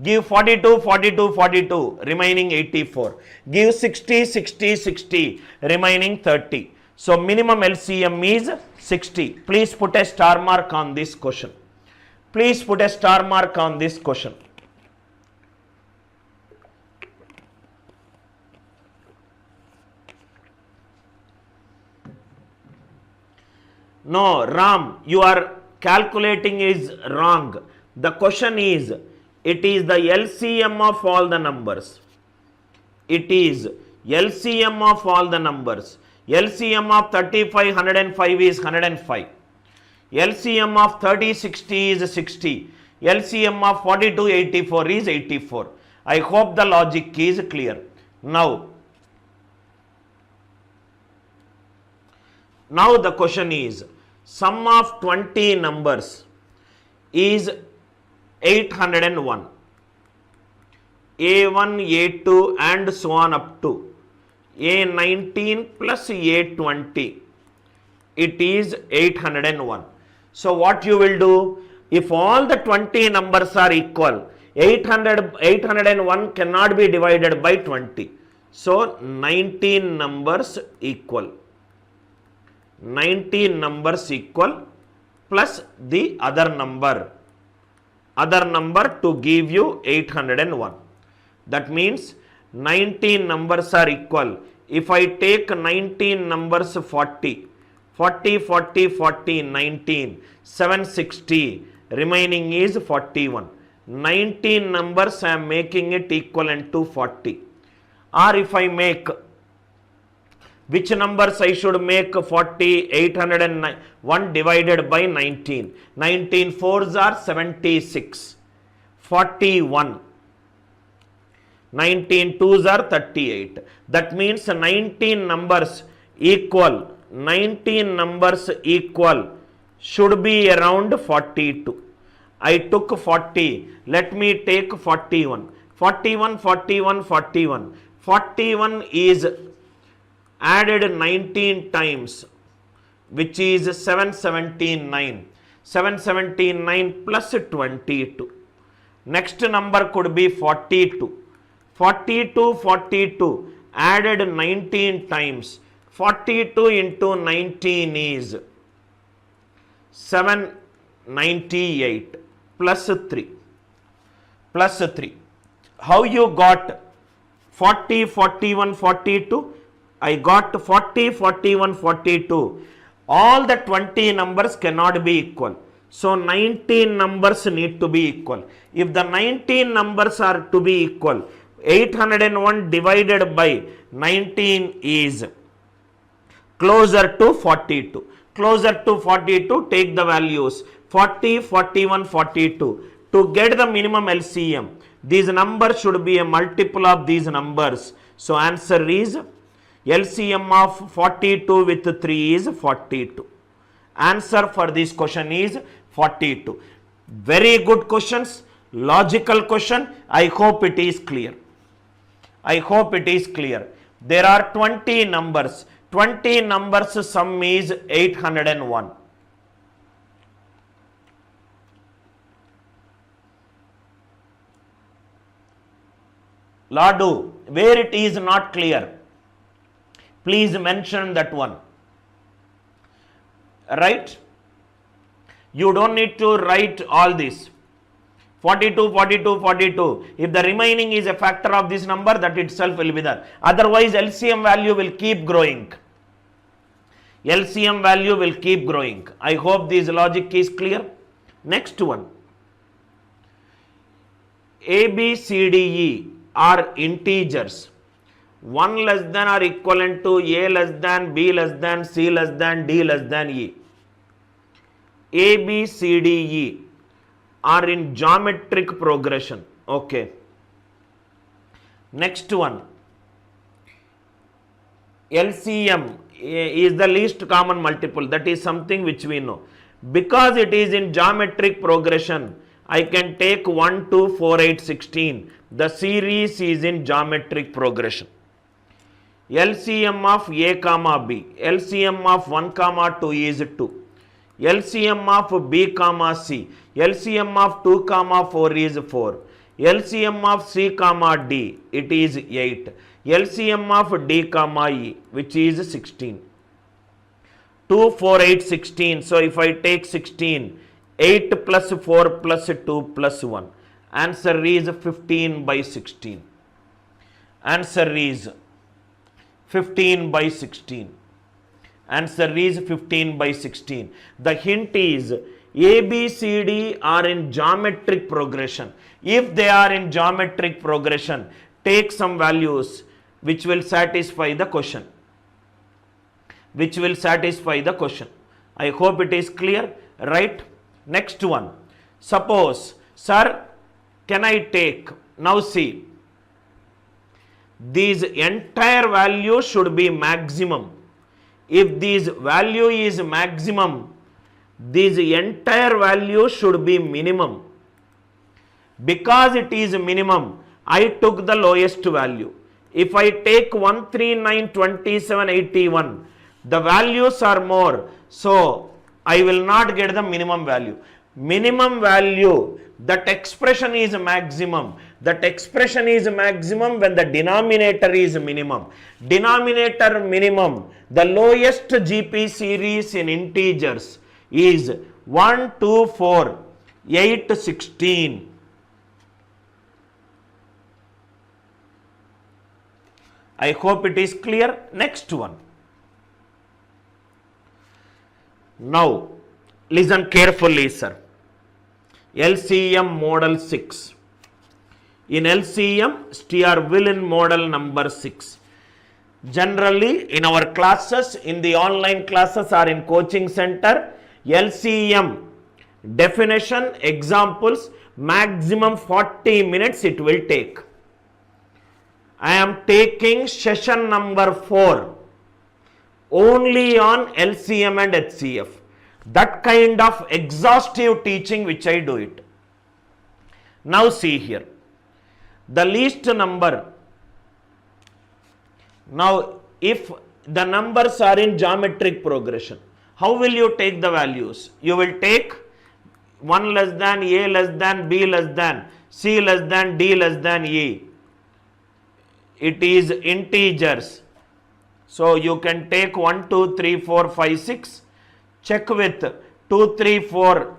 Give 42, 42, 42. Remaining 84. Give 60, 60, 60. Remaining 30. So, minimum LCM is 60. Please put a star mark on this question. Please put a star mark on this question. No, Ram, you are calculating is wrong. The question is, it is the LCM of all the numbers. It is LCM of all the numbers. LCM of 35, 105 is 105. LCM of 30, 60 is 60. LCM of 42, 84 is 84. I hope the logic is clear. Now the question is, sum of 20 numbers is 801. A1, A2 and so on up to A19 plus A20. It is 801. So what you will do, if all the 20 numbers are equal, 801 cannot be divided by 20. So 19 numbers equal. 19 numbers equal plus the other number to give you 801. That means 19 numbers are equal. If I take 19 numbers 40, 19, 760, remaining is 41. 19 numbers I am making it equivalent to 40. Or if I make, which numbers I should make 40, 801 divided by 19. 19 fours are 76. 41. 19 twos are 38. That means 19 numbers equal should be around 42. I took 40. Let me take 41. 41 is added 19 times, which is 779. 779 plus 22. Next number could be 42. 42 added 19 times. 42 into 19 is 798 plus 3. How you got 40, 41, 42? I got 40, 41, 42. All the 20 numbers cannot be equal. So 19 numbers need to be equal. If the 19 numbers are to be equal, 801 divided by 19 is closer to 42. Closer to 42, take the values 40, 41, 42. To get the minimum LCM, these numbers should be a multiple of these numbers. So answer is LCM of 42 with 3 is 42. Answer for this question is 42. Very good questions, logical question. I hope it is clear. There are 20 numbers. 20 numbers sum is 801. Ladu, where it is not clear, please mention that one. Right? You don't need to write all this. 42. If the remaining is a factor of this number, that itself will be there. Otherwise, LCM value will keep growing. I hope this logic is clear. Next one. A, B, C, D, E are integers. 1 less than or equivalent to A less than, B less than, C less than, D less than E. A, B, C, D, E are in geometric progression. Okay. Next one. LCM is the least common multiple. That is something which we know. Because it is in geometric progression, I can take 1, 2, 4, 8, 16. The series is in geometric progression. LCM of A comma B. LCM of 1 comma 2 is 2. LCM of B comma C. LCM of 2 comma 4 is 4. LCM of C comma D, it is 8. LCM of D comma E, which is 16. 2, 4, 8, 16. So if I take 16, 8 plus 4 plus 2 plus 1. Answer is 15 by 16. Answer is 15 by 16. Answer is 15 by 16. The hint is A, B, C, D are in geometric progression. If they are in geometric progression, take some values which will satisfy the question. I hope it is clear, right? Next one. Suppose, sir, can I take, now see, these entire values should be maximum. If this value is maximum, This entire value should be minimum. Because it is minimum, I took the lowest value. If I take 1392781, the values are more, so I will not get the minimum value. Minimum value, that expression is maximum. That expression is maximum when the denominator is minimum. Denominator minimum, the lowest GP series in integers is 1, 2, 4, 8, 16. I hope it is clear. Next one. Now, listen carefully, sir. LCM model 6. In LCM, steer will in model number 6. Generally, in our classes, in the online classes or in coaching center, LCM definition, examples, maximum 40 minutes it will take. I am taking session number 4 only on LCM and HCF. That kind of exhaustive teaching which I do it. Now see here. The least number. Now if the numbers are in geometric progression, how will you take the values? You will take 1 less than, A less than, B less than, C less than, D less than E. It is integers. So you can take 1, 2, 3, 4, 5, 6. Check with 2, 3, 4,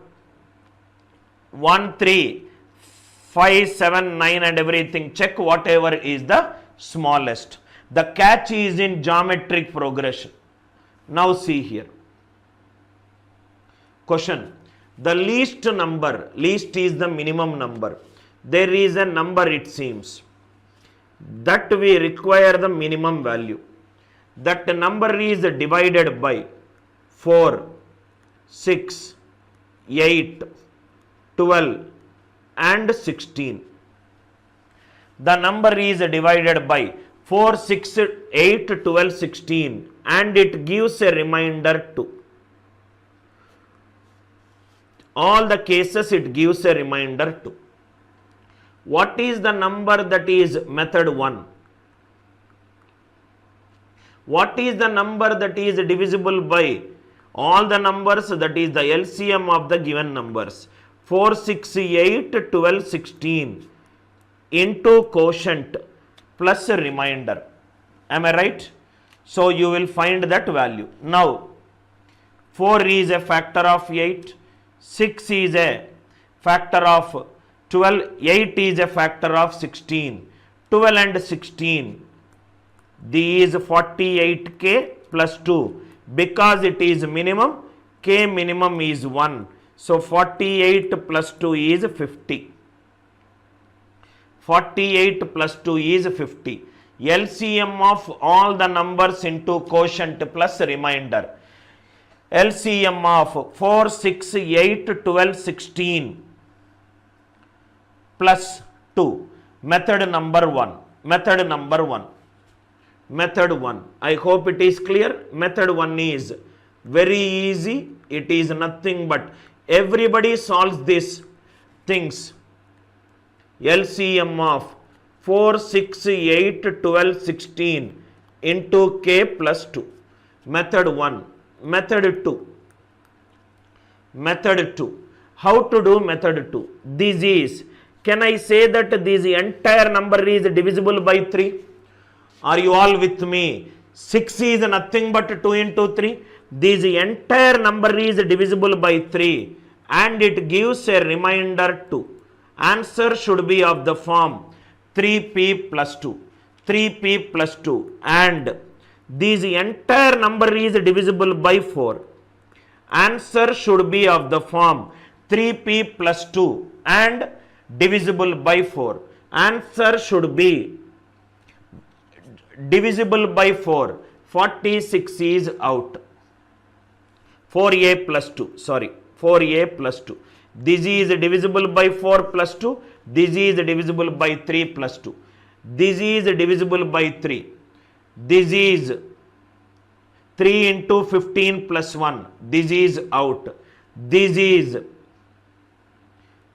1, 3, 5, 7, 9 and everything. Check whatever is the smallest. The catch is in geometric progression. Now see here. Question. The least number, least is the minimum number. There is a number, it seems, that we require the minimum value. That number is divided by 4, 6, 8, 12 and 16. The number is divided by 4, 6, 8, 12, 16 and it gives a remainder 2. All the cases it gives a remainder 2. What is the number that is method 1? What is the number that is divisible by all the numbers, that is the LCM of the given numbers? 4, 6, 8, 12, 16 into quotient plus a remainder. Am I right? So you will find that value. Now 4 is a factor of 8, 6 is a factor of 12, 8 is a factor of 16, 12 and 16. These 48k plus 2. Because it is minimum, k minimum is 1. So 48 plus 2 is 50. 48 plus 2 is 50. LCM of all the numbers into quotient plus remainder. LCM of 4, 6, 8, 12, 16 plus 2. Method number 1. Method number 1. Method 1. I hope it is clear. Method 1 is very easy. It is nothing but everybody solves these things. LCM of 4, 6, 8, 12, 16 into k plus 2. Method 1. Method 2. Method 2. How to do method 2? This is, can I say that this entire number is divisible by 3? Are you all with me? 6 is nothing but 2 into 3. This entire number is divisible by 3 and it gives a remainder 2. Answer should be of the form 3p plus 2. 3p plus 2 and this entire number is divisible by 4. Answer should be of the form 3p plus 2 and divisible by 4. Answer should be divisible by 4. 46 is out. 4a plus 2. Sorry. 4a plus 2. This is divisible by 4 plus 2. This is divisible by 3 plus 2. This is divisible by 3. This is 3 into 15 plus 1. This is out. This is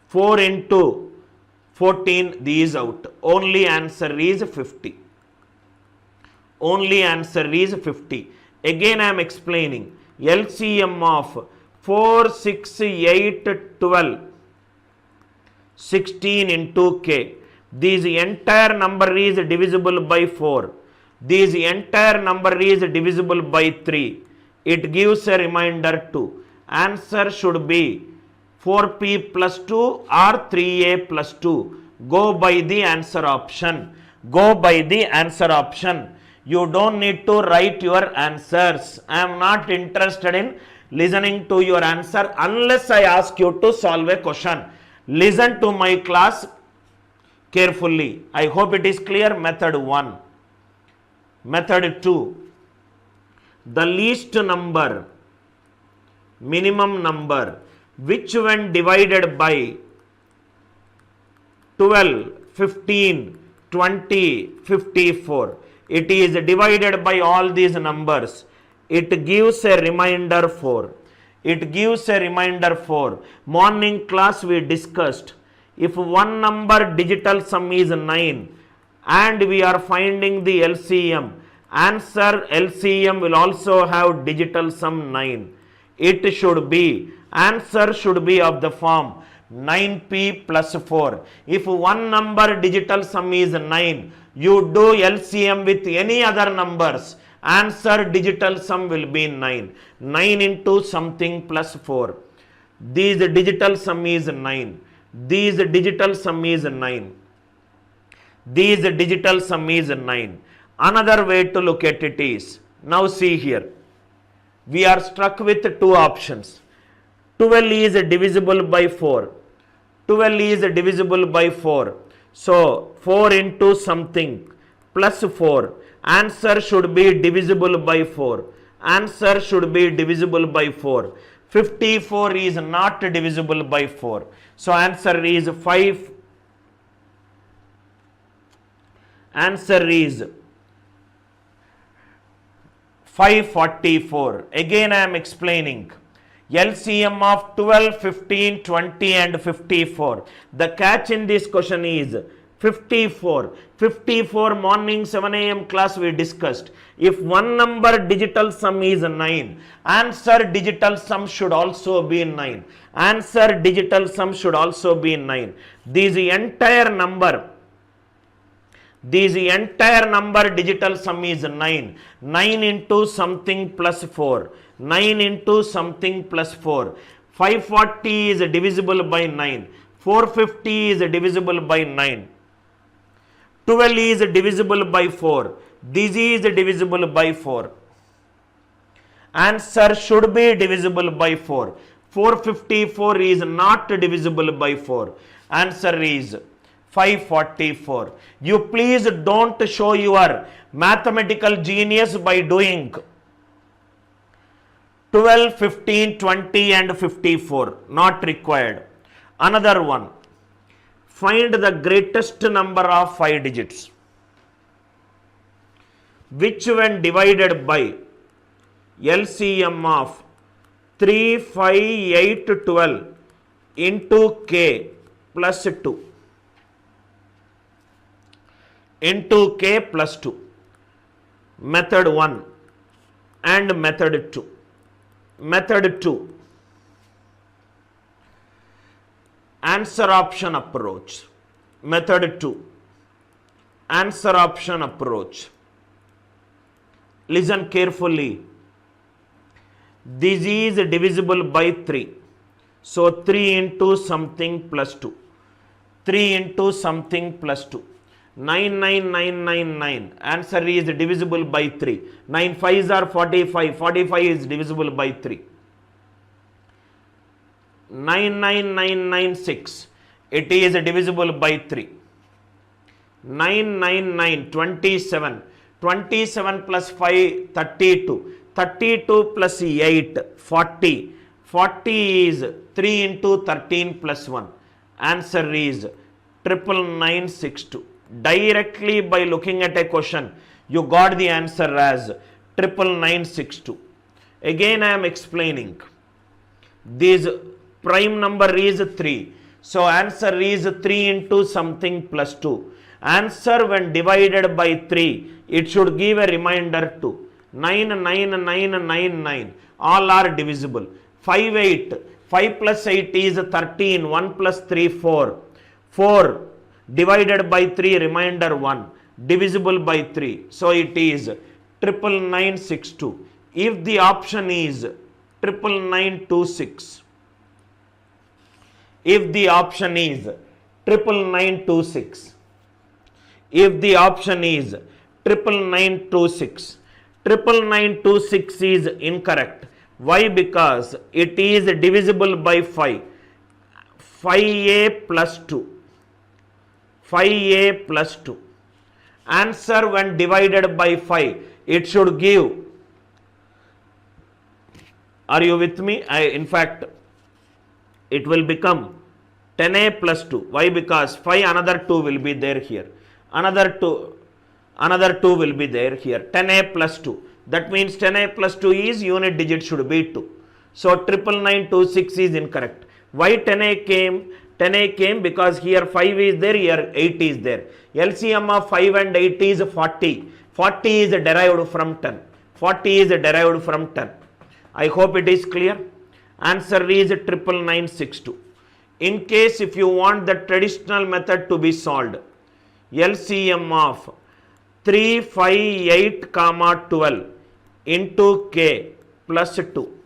4 into 14, these out. Only answer is 50. Only answer is 50. Again I am explaining. LCM of 4, 6, 8, 12, 16 into k. This entire number is divisible by 4. This entire number is divisible by 3. It gives a remainder 2. Answer should be 4p plus 2 or 3a plus 2. Go by the answer option. Go by the answer option. You don't need to write your answers. I am not interested in listening to your answer unless I ask you to solve a question. Listen to my class carefully. I hope it is clear. Method 1. Method 2. The least number, minimum number, which when divided by 12, 15, 20, 54, it is divided by all these numbers. It gives a remainder 4. It gives a remainder 4. Morning class we discussed. If one number digital sum is 9 and we are finding the LCM, answer LCM will also have digital sum 9. It should be, answer should be of the form 9p plus 4. If one number digital sum is 9, you do LCM with any other numbers, answer digital sum will be 9. 9 into something plus 4. This digital sum is 9. This digital sum is 9. This digital sum is 9. Another way to look at it is, now see here, we are struck with two options. 12 is divisible by 4. 12 is divisible by 4. So 4 into something plus 4. Answer should be divisible by 4. Answer should be divisible by 4. 54 is not divisible by 4. So answer is 5. Answer is 544. Again I am explaining. LCM of 12, 15, 20 and 54. The catch in this question is 54. 54 morning 7 a.m. class we discussed. If one number digital sum is 9, answer digital sum should also be 9. Answer digital sum should also be 9. This entire number digital sum is 9. 9 into something plus 4. 9 into something plus 4. 540 is divisible by 9. 450 is divisible by 9. 12 is divisible by 4. This is divisible by 4. Answer should be divisible by 4. 454 is not divisible by 4. Answer is 544. You please don't show your mathematical genius by doing 12, 15, 20 and 54. Not required. Another one. Find the greatest number of 5 digits, which when divided by LCM of 3, 5, 8, 12 into k plus 2. Into k plus 2. Method 1 and method 2. Method 2. Answer option approach. Method 2. Answer option approach. Listen carefully. This is divisible by 3. So 3 into something plus 2. 3 into something plus 2. 99999. Answer is divisible by 3. 9 5s are 45. 45 is divisible by 3. 99996. It is divisible by 3. 999 27. 27 plus 5 32. 32 plus 8 40. 40 is 3 into 13 plus 1. Answer is 99962. Directly by looking at a question, you got the answer as 99962. Again I am explaining. This prime number is 3. So answer is 3 into something plus 2. Answer when divided by 3, it should give a remainder 2. 9, 9, 9, 9, 9. All are divisible. 5, 8. 5 plus 8 is 13. 1 plus 3, 4. 4 divided by 3, remainder 1. Divisible by 3. So it is 99962. If the option is 99926. If the option is 99926. If the option is 99926. 99926 is incorrect. Why? Because it is divisible by 5. 5a plus 2. 5a plus 2. Answer when divided by 5, it should give. Are you with me? In fact, it will become 10a plus 2. Why? Because 5 another 2 will be there here. Another 2 will be there here. 10a plus 2. That means 10a plus 2 is unit digit should be 2. So 99926 is incorrect. Why 10a came? 10a came because here 5 is there, here 8 is there. LCM of 5 and 8 is 40. 40 is derived from 10. 40 is derived from 10. I hope it is clear. Answer is 99962. In case if you want the traditional method to be solved, LCM of 3, 5, 8, 12 into k plus 2.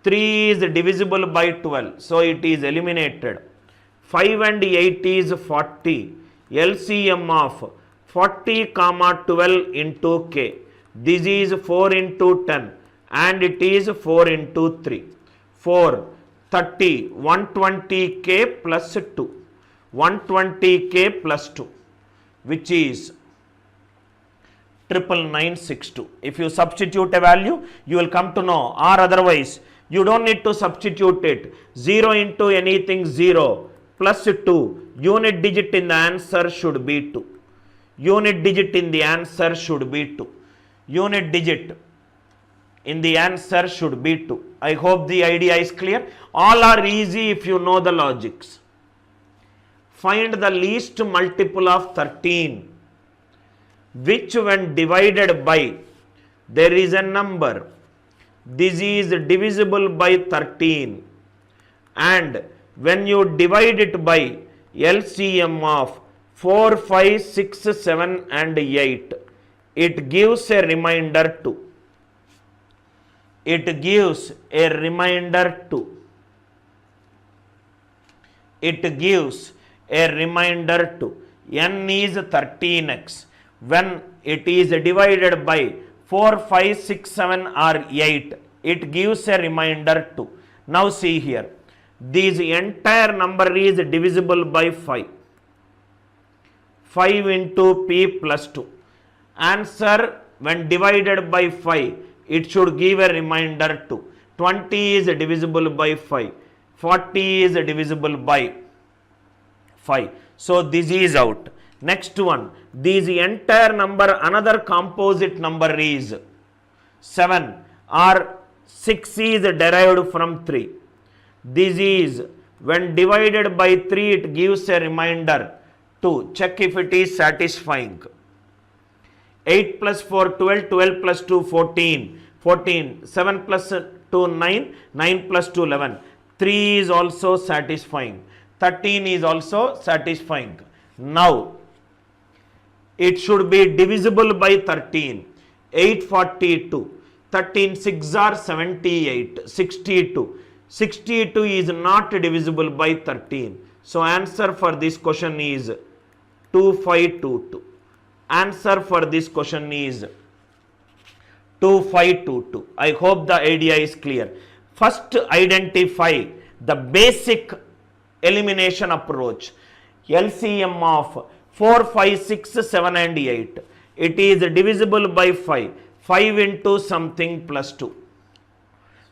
3 is divisible by 12, so it is eliminated. 5 and 8 is 40. LCM of 40, 12 into k. This is 4 into 10 and it is 4 into 3. 4, 30, 120k plus 2. 120k plus 2, which is 99962. If you substitute a value, you will come to know, or otherwise, you don't need to substitute it. 0 into anything 0 plus 2. Unit digit in the answer should be 2. Unit digit in the answer should be 2. Unit digit in the answer should be 2. I hope the idea is clear. All are easy if you know the logics. Find the least multiple of 13, which when divided by, there is a number. This is divisible by 13, and when you divide it by LCM of 4, 5, 6, 7 and 8, it gives a remainder 2. It gives a remainder 2. It gives a remainder 2. N is 13x. When it is divided by 4, 5, 6, 7 or 8, it gives a remainder 2. Now see here, this entire number is divisible by 5. 5 into p plus 2. Answer when divided by 5, it should give a remainder 2. 20 is divisible by 5. 40 is divisible by 5. So this is out. Next one, this entire number, another composite number is 7 or 6 is derived from 3. This is when divided by 3, it gives a remainder 2. Check if it is satisfying. 8 plus 4, 12, 12 plus 2, 14, 14, 7 plus 2, 9, 9 plus 2, 11. 3 is also satisfying. 13 is also satisfying. Now, it should be divisible by 13. 842. 13 6 are 78. 62. 62 is not divisible by 13. So answer for this question is 2522. Answer for this question is 2522. I hope the idea is clear. First, identify the basic elimination approach. LCM of 4, 5, 6, 7 and 8. It is divisible by 5. 5 into something plus 2.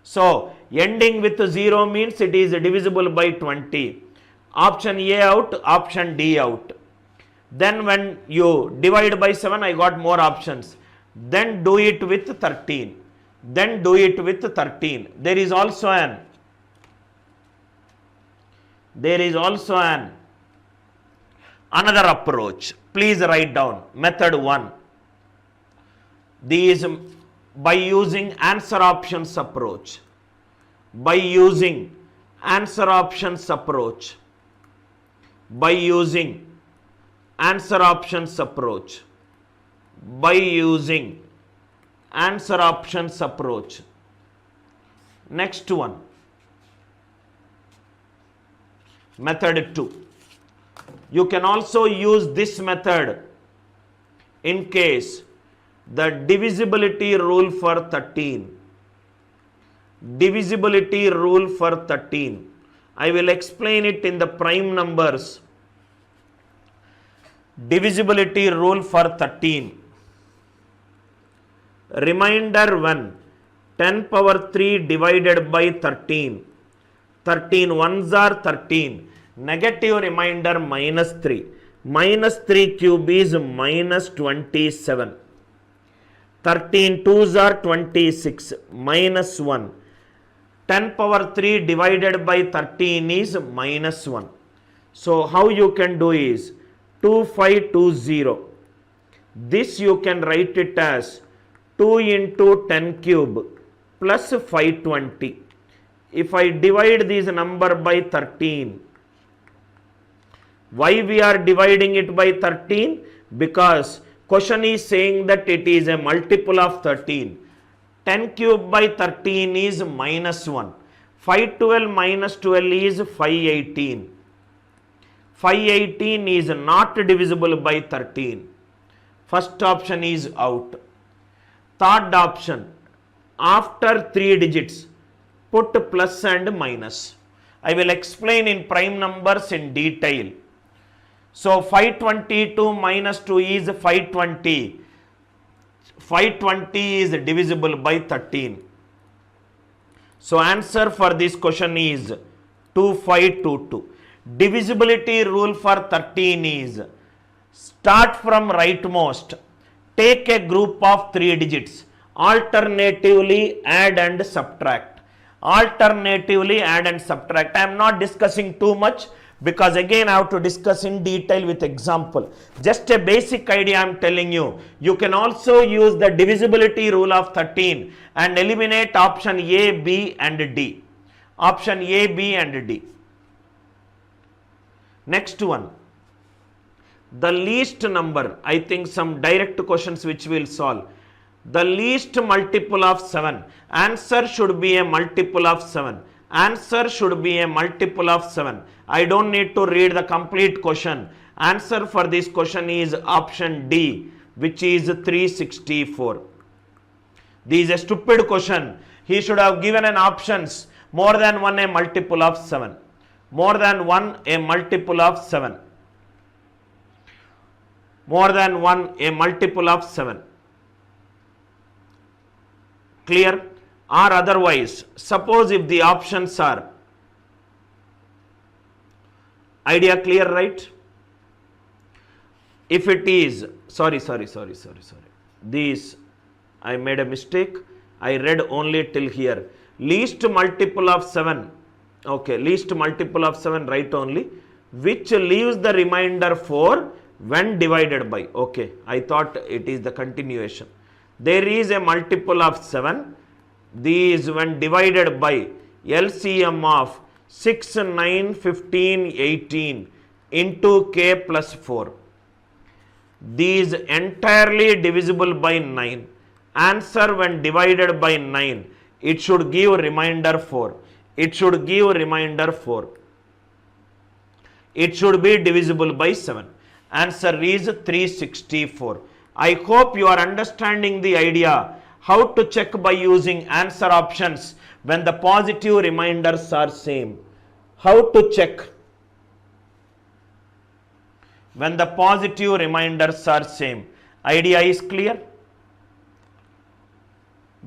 So, ending with 0 means it is divisible by 20. Option A out, option D out. Then when you divide by 7, I got more options. Then do it with 13. Then do it with 13. There is also an There is also another approach. Please write down method 1. These by using answer options approach. By using answer options approach. By using answer options approach. By using answer options approach. Next one. Method 2. You can also use this method in case the divisibility rule for 13. Divisibility rule for 13. I will explain it in the prime numbers. Divisibility rule for 13. Reminder 1. 10 power 3 divided by 13. 13 ones are 13. Negative remainder minus 3. Minus 3 cube is minus 27. 13 twos are 26. Minus 1. 10 power 3 divided by 13 is minus 1. So how you can do is 2520. This you can write it as 2 into 10 cube plus 520. If I divide this number by 13, why we are dividing it by 13? Because question is saying that it is a multiple of 13. 10 cube by 13 is minus 1. 512 minus 12 is 518. 518 is not divisible by 13. First option is out. Third option, after 3 digits, put plus and minus. I will explain in prime numbers in detail. So 522 minus 2 is 520. 520 is divisible by 13. So answer for this question is 2522. Divisibility rule for 13 is start from rightmost. Take a group of 3 digits. Alternatively add and subtract. Alternatively add and subtract. I am not discussing too much, because again I have to discuss in detail with example. Just a basic idea I am telling you. You can also use the divisibility rule of 13 and eliminate option A, B and D. Option A, B and D. Next one. The least number, I think some direct questions which we will solve. The least multiple of 7. Answer should be a multiple of 7. Answer should be a multiple of 7. I don't need to read the complete question. Answer for this question is option D, which is 364. This is a stupid question. He should have given an options more than 1 a multiple of 7. More than 1 a multiple of 7. More than 1 a multiple of 7. Clear? Or otherwise, suppose if the options are, idea clear, right? If it is, sorry, this, I made a mistake, I read only till here. Least multiple of 7, okay, least multiple of 7, right only, which leaves the remainder 4 when divided by, okay, I thought it is the continuation. There is a multiple of 7. These when divided by LCM of 6, 9, 15, 18 into k plus 4. These entirely divisible by 9. Answer when divided by 9, it should give remainder 4. It should give remainder 4. It should be divisible by 7. Answer is 364. I hope you are understanding the idea how to check by using answer options when the positive remainders are same. How to check when the positive remainders are same. Idea is clear?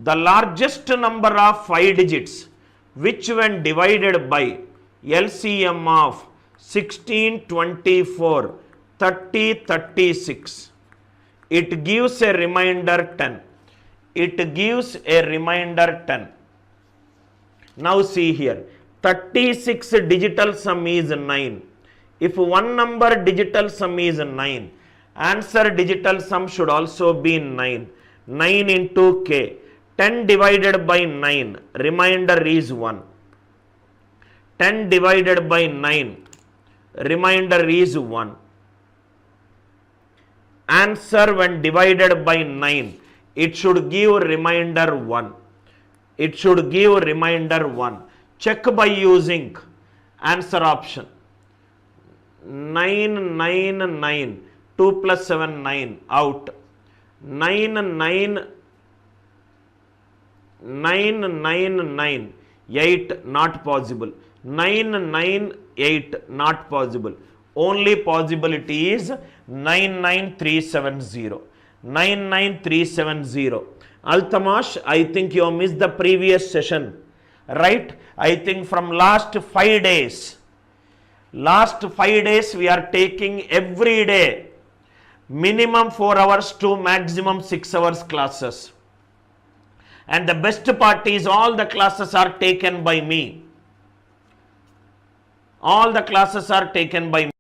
The largest number of 5 digits which when divided by LCM of 16, 24, 30, 36, it gives a remainder 10. It gives a remainder 10. Now see here, 36 digital sum is 9. If one number digital sum is 9, answer digital sum should also be 9. 9 into k. 10 divided by 9, remainder is 1. 10 divided by 9, remainder is 1. Answer when divided by 9, it should give remainder 1. It should give remainder 1. Check by using answer option. 9, 9, 9. 2 plus 7, 9. Out. 9, 9, 9, 9, 9. 8. Not possible. 9, 9, 8. Not possible. Only possibility is 99370. 99370. Altamash, I think you missed the previous session, right? I think from last 5 days. Last 5 days we are taking every day minimum 4 hours to maximum 6 hours classes. And the best part is all the classes are taken by me. All the classes are taken by me.